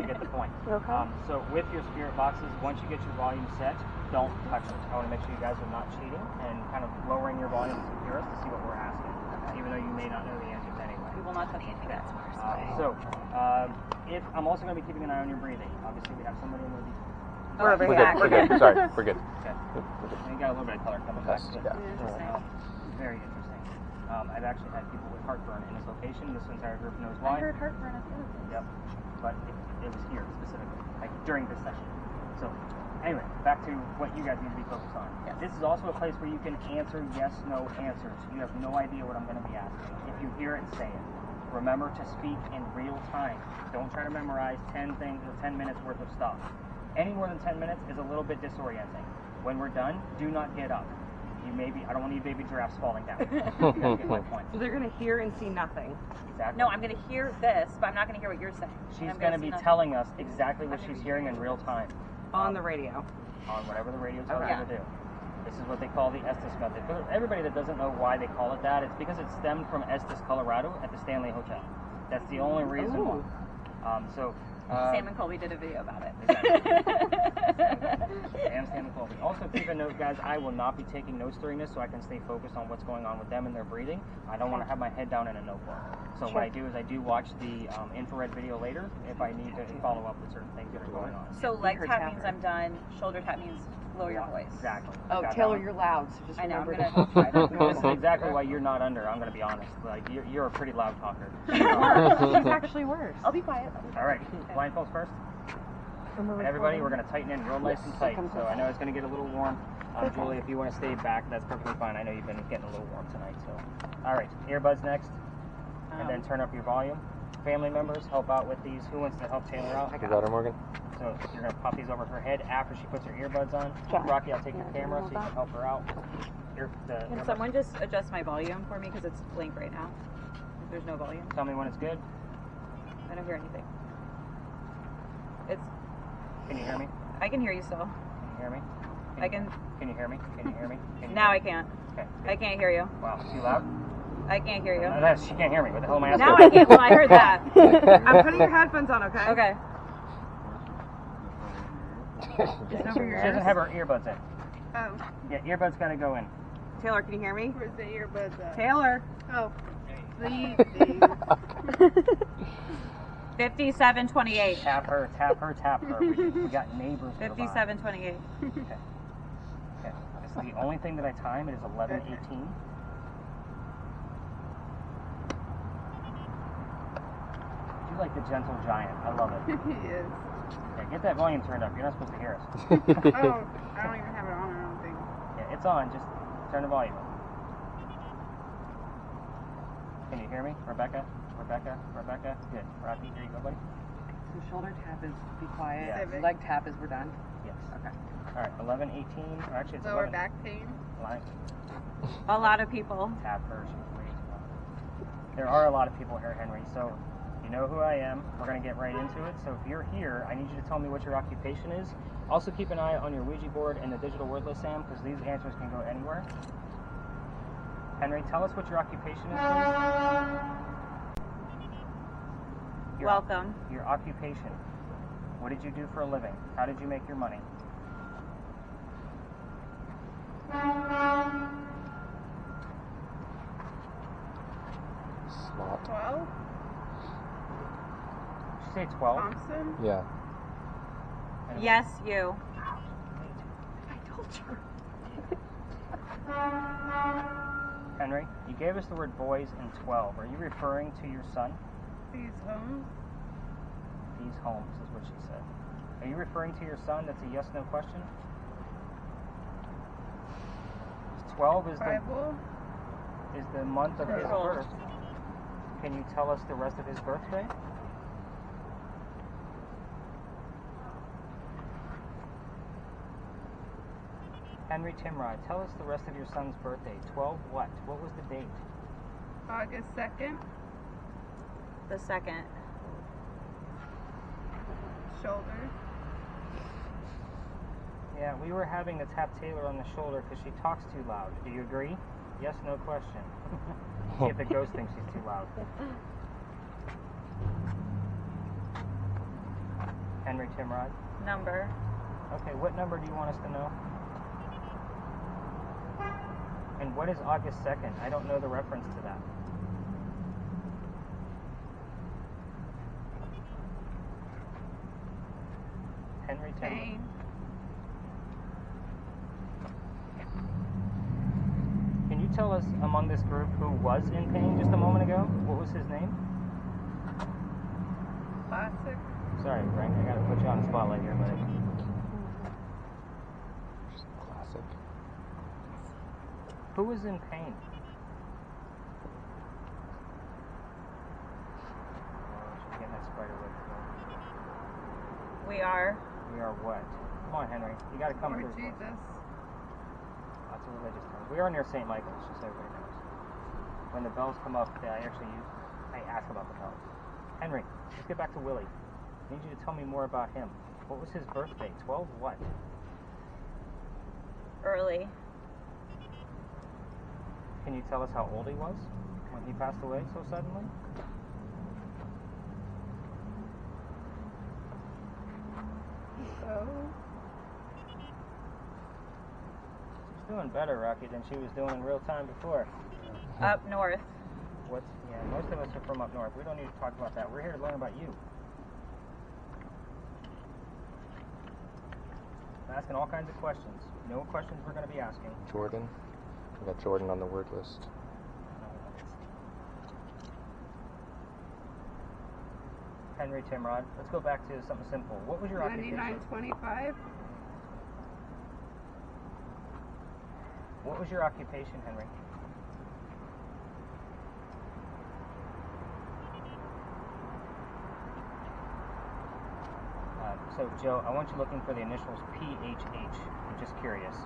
get the point. Okay. So with your spirit boxes, once you get your volume set, don't touch it. I want to make sure you guys are not cheating and kind of lowering your volume to hear us to see what we're asking, even though you may not know the answers anyway. We will not touch anything. If I'm also going to be keeping an eye on your breathing. Obviously, we have somebody in the We're good. Sorry, we're good. Okay. And you got a little bit of color coming back. Yeah. Very interesting. I've actually had people with heartburn in this location. This entire group knows why. I heard heartburn at the other place. Yep. But it was here specifically, like during this session. So anyway, back to what you guys need to be focused on. Yes. This is also a place where you can answer yes, no answers. You have no idea what I'm going to be asking. If you hear it, say it. Remember to speak in real time. Don't try to memorize 10 things or 10 minutes worth of stuff. Any more than 10 minutes is a little bit disorienting. When we're done, do not get up. You I don't want any baby giraffes falling down. You guys get my point. So they're gonna hear and see nothing. Exactly. No, I'm going to hear this, but I'm not going to hear what you're saying. She's going to be telling us exactly what she's hearing in real time. On the radio. On whatever the radio tells Okay. you to do. This is what they call the Estes method. For everybody that doesn't know why they call it that, it's because it stemmed from Estes, Colorado at the Stanley Hotel. That's the only reason why. Sam and Colby did a video about it. And Sam and Colby. Also, keep a note, guys, I will not be taking notes during this so I can stay focused on what's going on with them and their breathing. I don't want to have my head down in a notebook. So what I do is I do watch the infrared video later if I need to follow up with certain things that are going on. So leg tap means I'm done. Shoulder tap means lower your voice. Exactly. Oh, Got Taylor, that you're loud, so just I know. I'm remember going to try that. This is exactly why you're not under. I'm going to be honest. Like you're a pretty loud talker. She's actually worse. I'll be quiet. All right, blindfolds first. And everybody, we're going to tighten in real nice and tight. So I know it's going to get a little warm. Julie, if you want to stay back, that's perfectly fine. I know you've been getting a little warm tonight. So, all right, earbuds next, and then turn up your volume. Family members, help out with these. Who wants to help Taylor out? You got her, Morgan? So you're going to pop these over her head after she puts her earbuds on. Rocky, I'll take your camera so you can help her out. Can someone just adjust my volume for me because it's blank right now? If there's no volume. Tell me when it's good. I don't hear anything. It's. Can you hear me? I can hear you still. Can you hear me? I can. Can you hear me? Can you hear me? Can you Now hear I can't. Okay. I can't hear you. Wow, too loud? I can't hear you. She can't hear me. What the hell am I asking? Now I can't. Well, I heard that. I'm putting your headphones on, okay? Okay. Just over your She doesn't ears. have her earbuds in. Oh, Yeah, earbuds gotta go in. Taylor, can you hear me? where's the earbuds at? Taylor. Oh, these. 5728. Tap her, tap her, tap her. We got neighbors. nearby. 5728. Okay. This is the only thing that I time. It is 11:18. You like the gentle giant. I love it. He is. Yeah, get that volume turned up. You're not supposed to hear us. Oh, I don't even have it on, I don't think. Yeah, it's on. Just turn the volume up. Can you hear me? Rebecca? Rebecca? Good. Rocky, there you go, buddy. So shoulder tap is be quiet. Yeah. Leg tap is we're done. Yes. Okay. All right, 11:18. Or actually, it's Lower 11. back pain. Line. A lot of people. Tap her. She's way too loud. There are a lot of people here, Henry. So you know who I am. We're going to get right into it. So if you're here, I need you to tell me what your occupation is. Also keep an eye on your Ouija board and the digital word list, Sam, because these answers can go anywhere. Henry, tell us what your occupation is, please. Welcome. Your occupation. What did you do for a living? How did you make your money? Slot. 12. Did you say 12? Thompson. Yeah. Yes, you. I told you. Henry, you gave us the word boys in 12. Are you referring to your son? These homes. These homes is what she said. Are you referring to your son? That's a yes/no question. 12 is the month of his birth. Can you tell us the rest of his birthday? Henry Timrod, tell us the rest of your son's birthday. 12 what? What was the date? August 2nd. The 2nd. Shoulder. Yeah, we were having to tap Taylor on the shoulder because she talks too loud. Do you agree? Yes, no question. See if the ghost thinks she's too loud. Henry Timrod. Number. Okay, what number do you want us to know? And what is August 2nd? I don't know the reference to that. Henry Timrod. Pain. Can you tell us among this group who was in pain just a moment ago? What was his name? Classic. Sorry, Frank, I gotta put you on the spotlight here, buddy. Classic. Who was in pain? Oh, she's getting that spider web. We are. We are what? Come on, Henry. You gotta come Lord through. for us. Jesus. Lots of religious terms. We are near St. Michael's, just so everybody knows. When the bells come up, I ask about the bells. Henry, let's get back to Willie. I need you to tell me more about him. What was his birthday? 12 what? Early. Can you tell us how old he was when he passed away so suddenly? So. She's doing better, Rocky, than she was doing in real time before. Up north. Yeah, most of us are from up north. We don't need to talk about that. We're here to learn about you. I'm asking all kinds of questions. You know what questions we're going to be asking? Jordan. We got Jordan on the word list. Henry Timrod. Let's go back to something simple. What was your occupation? 9925. What was your occupation, Henry? So, Joe, I want you looking for the initials PHH. I'm just curious.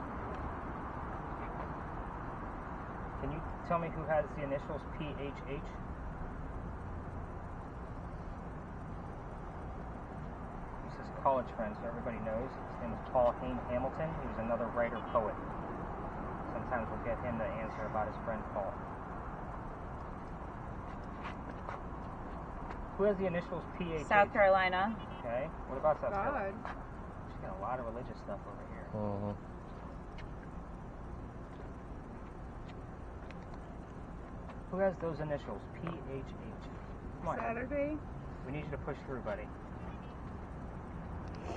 Can you tell me who has the initials PHH? He's his college friend, so everybody knows. His name is Paul Hamilton. He was another writer-poet. Sometimes we'll get him to answer about his friend Paul. Who has the initials PHH? South Carolina. Okay. What about South God. Carolina? She's got a lot of religious stuff over here. Mm-hmm. Who has those initials? PHH. Come on. Ed. Saturday. We need you to push through, buddy.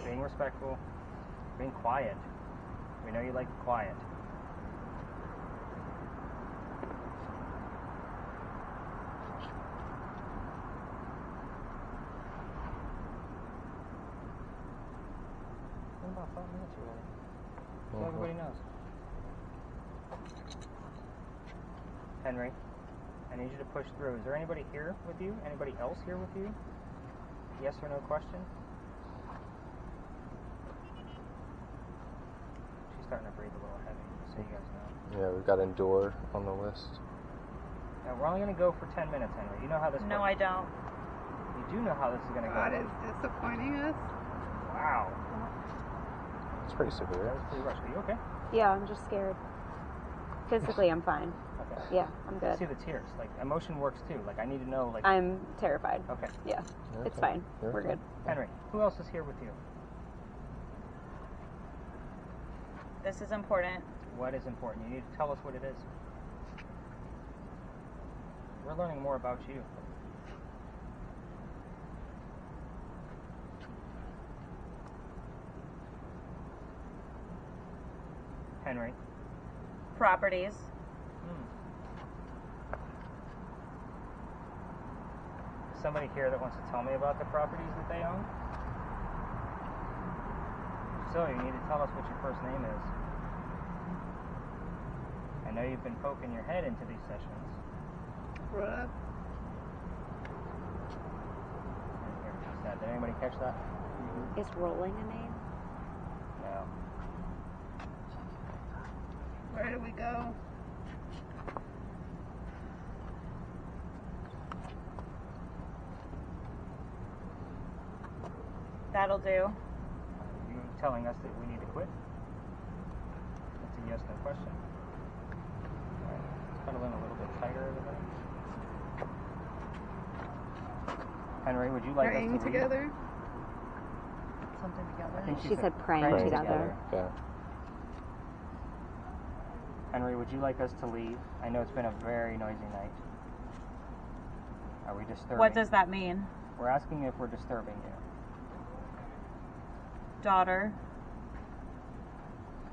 Being respectful. Being quiet. We know you like the quiet. It's been about 5 minutes already. So everybody knows. Henry, I need you to push through. Is there anybody here with you? Anybody else here with you? Yes or no question? She's starting to breathe a little heavy, so you guys know. Yeah, we've got Endure on the list. Now, we're only going to go for 10 minutes, Henry. You know how this No, works. I don't. You do know how this is going to go. God is disappointing us. Wow. It's pretty severe. That was pretty rushed. Are you okay? Yeah, I'm just scared. Physically, I'm fine. Okay. Yeah, I'm I see good. the tears. Like, emotion works too. Like, I need to know, like... I'm terrified. Okay. Yeah, You're it's okay. fine. You're We're okay. good. Henry, who else is here with you? This is important. What is important? You need to tell us what it is. We're learning more about you. Henry. Properties. Is somebody here that wants to tell me about the properties that they own? so, you need to tell us what your first name is. I know you've been poking your head into these sessions. What? Here, what's that? Did anybody catch that? Is rolling a name? No. Where do we go? That'll do. You telling us that we need to quit? That's a yes, no question. Alright, let's pedal in a little bit tighter, everybody. Henry, would you like us to Praying leave? together? Something I together. think She said praying Praying together. Yeah. Henry, would you like us to leave? I know it's been a very noisy night. Are we disturbing? What does that mean? We're asking if we're disturbing you. Daughter.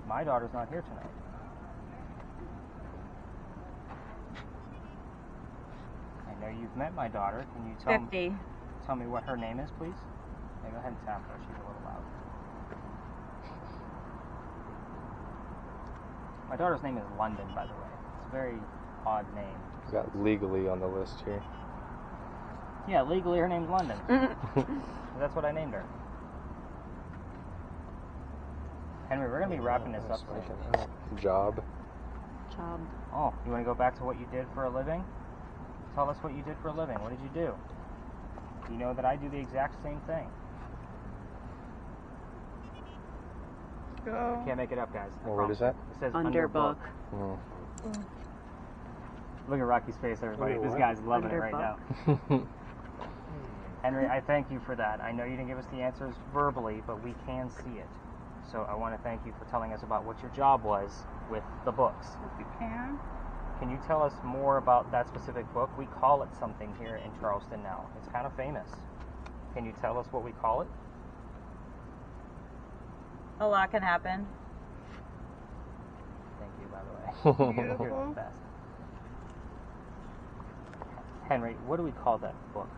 My daughter's not here tonight. I know you've met my daughter. Can you tell me what her name is, please? Yeah, go ahead and tap her. She's a little loud. My daughter's name is London, by the way. It's a very odd name. We got legally on the list here. Yeah, legally her name's London. That's what I named her. Henry, we're going to be wrapping this up soon. Job. Oh, you want to go back to what you did for a living? Tell us what you did for a living. What did you do? You know that I do the exact same thing. Go. Can't make it up, guys. What word is that? It says Underbook. Mm. Look at Rocky's face, everybody. Wait, This what? guy's loving it right now. Underbook. Henry, I thank you for that. I know you didn't give us the answers verbally, but we can see it. So I want to thank you for telling us about what your job was with the books. If you can. Can you tell us more about that specific book? We call it something here in Charleston now. It's kind of famous. Can you tell us what we call it? A lot can happen. Thank you, by the way. You're Beautiful. the best. Henry, what do we call that book?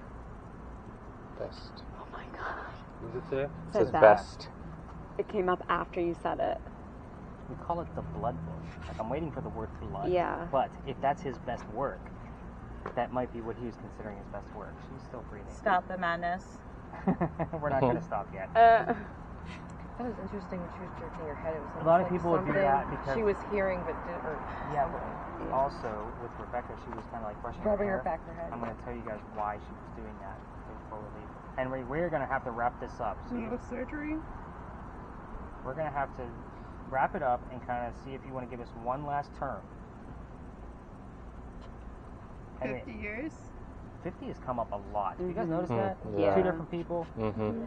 Best. Oh my god. What does it say? It Said says that. best. It came up after you said it. We call it the blood book. Like, I'm waiting for the word blood. Yeah. But if that's his best work, that might be what he was considering his best work. She's still breathing. Stop the madness. We're not going to stop yet. That was interesting when she was jerking her head. It was A lot of like people would do something that because- she was hearing but didn't. Or Yeah, something. but also with Rebecca, she was kind of like brushing Rubbing her her hair. back of her head. I'm going to tell you guys why she was doing that before we leave. Henry, we're going to have to wrap this up. So No surgery? we're going to have to wrap it up and kind of see if you want to give us one last term. Henry, 50 years? 50 has come up a lot. Have you guys Mhm. noticed that? Yeah. Two different people. Mm-hmm.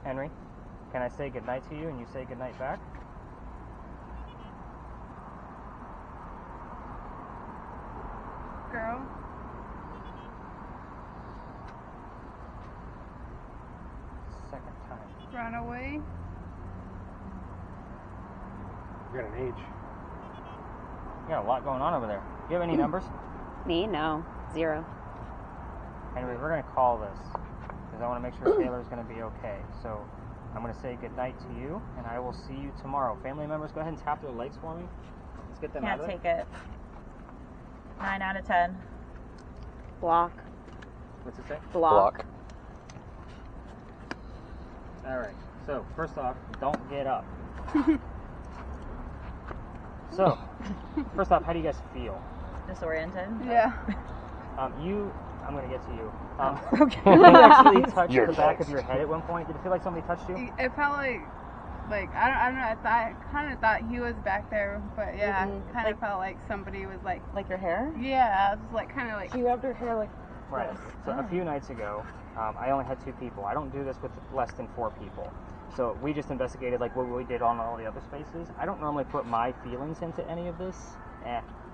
Henry, can I say goodnight to you and you say goodnight back? Girl? Second time. Run away? You got an age. You got a lot going on over there. Do you have any numbers? Me? No. 0. Henry, we're going to call this because I want to make sure Taylor's going to be okay. So I'm going to say goodnight to you, and I will see you tomorrow. Family members, go ahead and tap their legs for me. Let's get them out Can't of take there. it. 9 out of 10. Block. What's it say? Block. All right. So first off, don't get up. So, first off, how do you guys feel? Disoriented. Yeah. I'm going to get to you. Okay. Did you actually touch You're the back next. of your head at one point? Did it feel like somebody touched you? It felt like I don't know. I kind of thought he was back there, but yeah, Mhm. kind of felt like somebody was like, Like your hair? yeah, it was like kind of like. She rubbed her hair like. Right. So a few nights ago, I only had 2 people. I don't do this with less than 4 people. So we just investigated like what we did on all the other spaces. I don't normally put my feelings into any of this.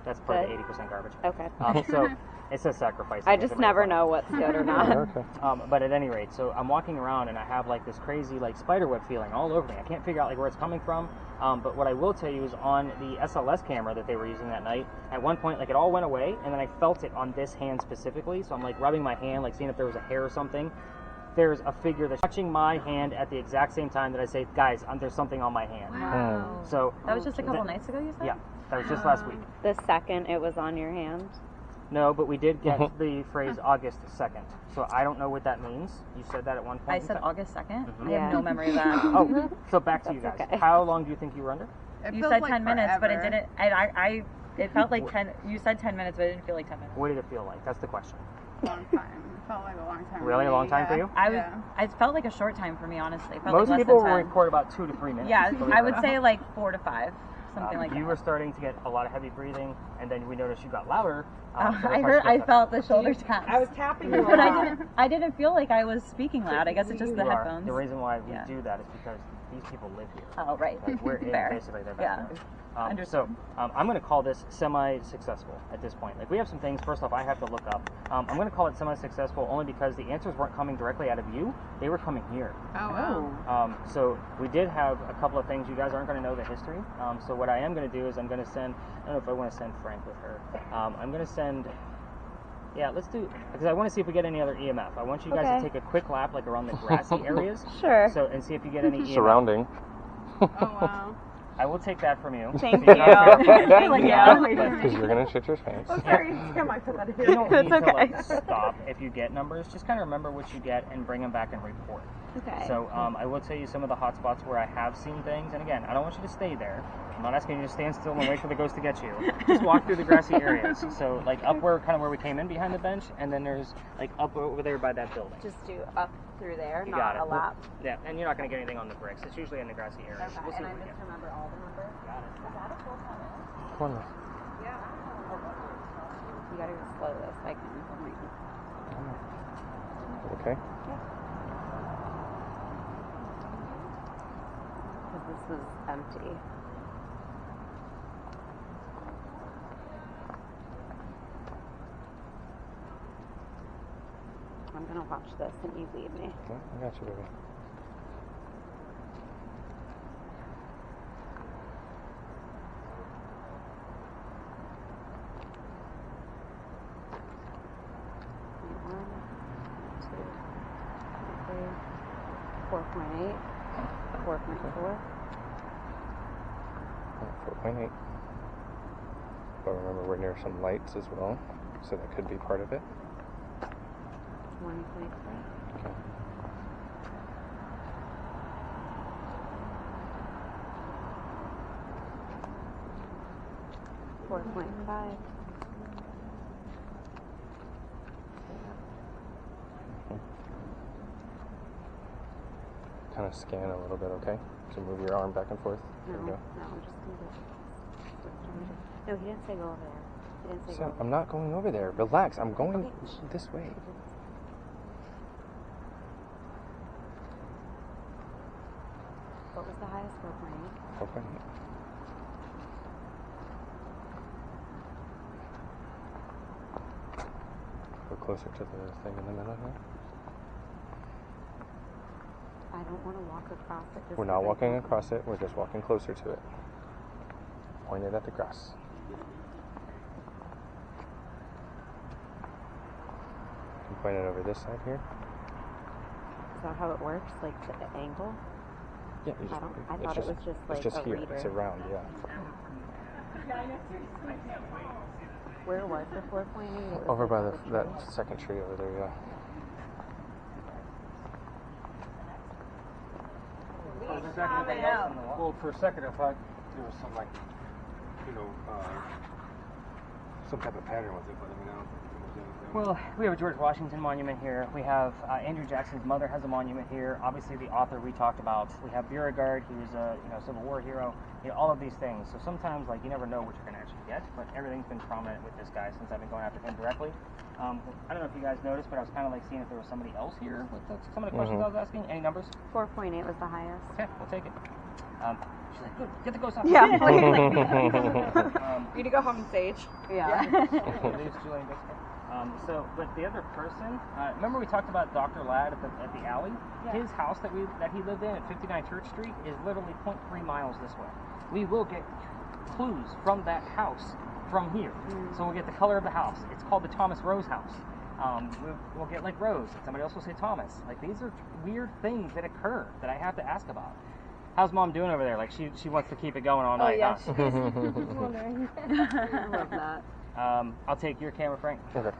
That's part of the 80% garbage. Okay. So It says sacrifice. I just never know what's good or not. Okay. But at any rate, so I'm walking around and I have like this crazy like spider web feeling all over me. I can't figure out like where it's coming from. But what I will tell you is on the SLS camera that they were using that night, at one point like it all went away and then I felt it on this hand specifically. So I'm like rubbing my hand, like seeing if there was a hair or something. There's a figure that's touching my hand at the exact same time that I say, guys, there's something on my hand. Wow. So That was just a couple nights ago, you said? yeah, that was just last week. The second it was on your hand. No, but we did get the phrase August 2nd. So I don't know what that means. You said that at one point. I in said time? August 2nd? Mhm. I Yeah. have no memory of that. Oh, so back to you guys. okay. How long do you think you were under? It You feels said like 10 minutes, but it forever. didn't. I it felt like 10. You said 10 minutes, but it didn't feel like 10 minutes. What did it feel like? That's the question. Long time. It felt like a long time. Really? A long time for you? I felt like a short time for me, honestly. It felt Most like less people than will 10. record about 2 to 3 minutes. Yeah, believe it I or would not. say like 4 to 5, something like you that. were starting to get a lot of heavy breathing, and then we noticed you got louder. I felt the shoulder taps. I was tapping you. But I didn't feel like I was speaking loud. I guess it's just the You are. headphones. The reason why we Yeah. do that is because these people live here. Oh, right. Like we're in Fair. basically their Yeah. backyard. Understood. So I'm going to call this semi-successful at this point. Like we have some things. First off, I have to look up. I'm going to call it semi-successful only because the answers weren't coming directly out of you; they were coming here. Oh, wow. So we did have a couple of things. You guys aren't going to know the history. So what I am going to do is I'm going to send. I don't know if I want to send Frank with her. I'm going to send. Yeah, let's do because I want to see if we get any other EMF. I want you guys to take a quick lap like around the grassy areas. Sure. So and see if you get any EMF. Surrounding. Oh, wow. I will take that from you. Thank You're you. not gonna- Thank Yeah, you. but Because you're gonna shit your pants. Sorry, Tim, I put that in You here. don't need It's to like okay. stop if you get numbers. Just kind of remember what you get and bring them back and report. Okay. So I will tell you some of the hot spots where I have seen things. And again, I don't want you to stay there. I'm not asking you to stand still and wait for the ghost to get you. Just walk through the grassy areas. So like up where kind of where we came in behind the bench, and then there's like up over there by that building. Just do up through there, You not got it. a lap. Yeah, and you're not going to get anything on the bricks. It's usually in the grassy areas. Okay, We'll see and I what we just get. remember all the numbers. Got it. Is that a full time? Come on. You gotta go slow this. I can. Okay. Because this is empty. I'm gonna watch this and you lead me. Okay, I got you, baby. One, two, 3, 4.8, 4.4. 4.8. But remember, we're near some lights as well, so that could be part of it. 1.3. Okay. Four 4.5. Kind of scan a little bit, okay? So move your arm back and forth. No, There no, you I'm just gonna go. No, he didn't say go over there. He didn't say go. go So over I'm not going over there. Relax. I'm going Okay. this way. What was the highest? 4.8. 4.8. Go closer to the thing in the middle here. I don't want to walk across it. Just We're 'cause not I walking don't- across it. We're just walking closer to it. Pointed at the grass. You point it over this side here. Is that how it works? Like the angle? Yeah, you I just, don't. I it's thought just, it was just like it's just a here. reader. It's around, yeah. Where was the 4.8? It was Over like by on the tree. that second tree over there, yeah. Well, for a second I thought there was some, like, some type of pattern with it, but I mean, I don't think there was anything. Well, we have a George Washington monument here. We have Andrew Jackson's mother has a monument here. Obviously, the author we talked about. We have Beauregard. He was a Civil War hero. All of these things. So sometimes, like, you never know what you're going to actually get. But everything's been prominent with this guy since I've been going after him directly. I don't know if you guys noticed, but I was kind of like seeing if there was somebody else here with some of the questions I was asking. Any numbers? 4.8 was the highest. Okay, we'll take it. She's like, good, get the ghost off. Yeah. Um, You need to go home and sage. Yeah. Julian, But the other person, remember we talked about Dr. Ladd at the alley? Yeah. His house that he lived in at 59 Church Street is literally 0.3 miles this way. We will get clues from that house from here. So we'll get the color of the house. It's called the Thomas Rose house. We'll get like Rose. Somebody else will say Thomas. Like, these are weird things that occur that I have to ask about. How's Mom doing over there? Like, she wants to keep it going all night, yeah, huh? she's wondering. I love that. I'll take your camera, Frank. Okay.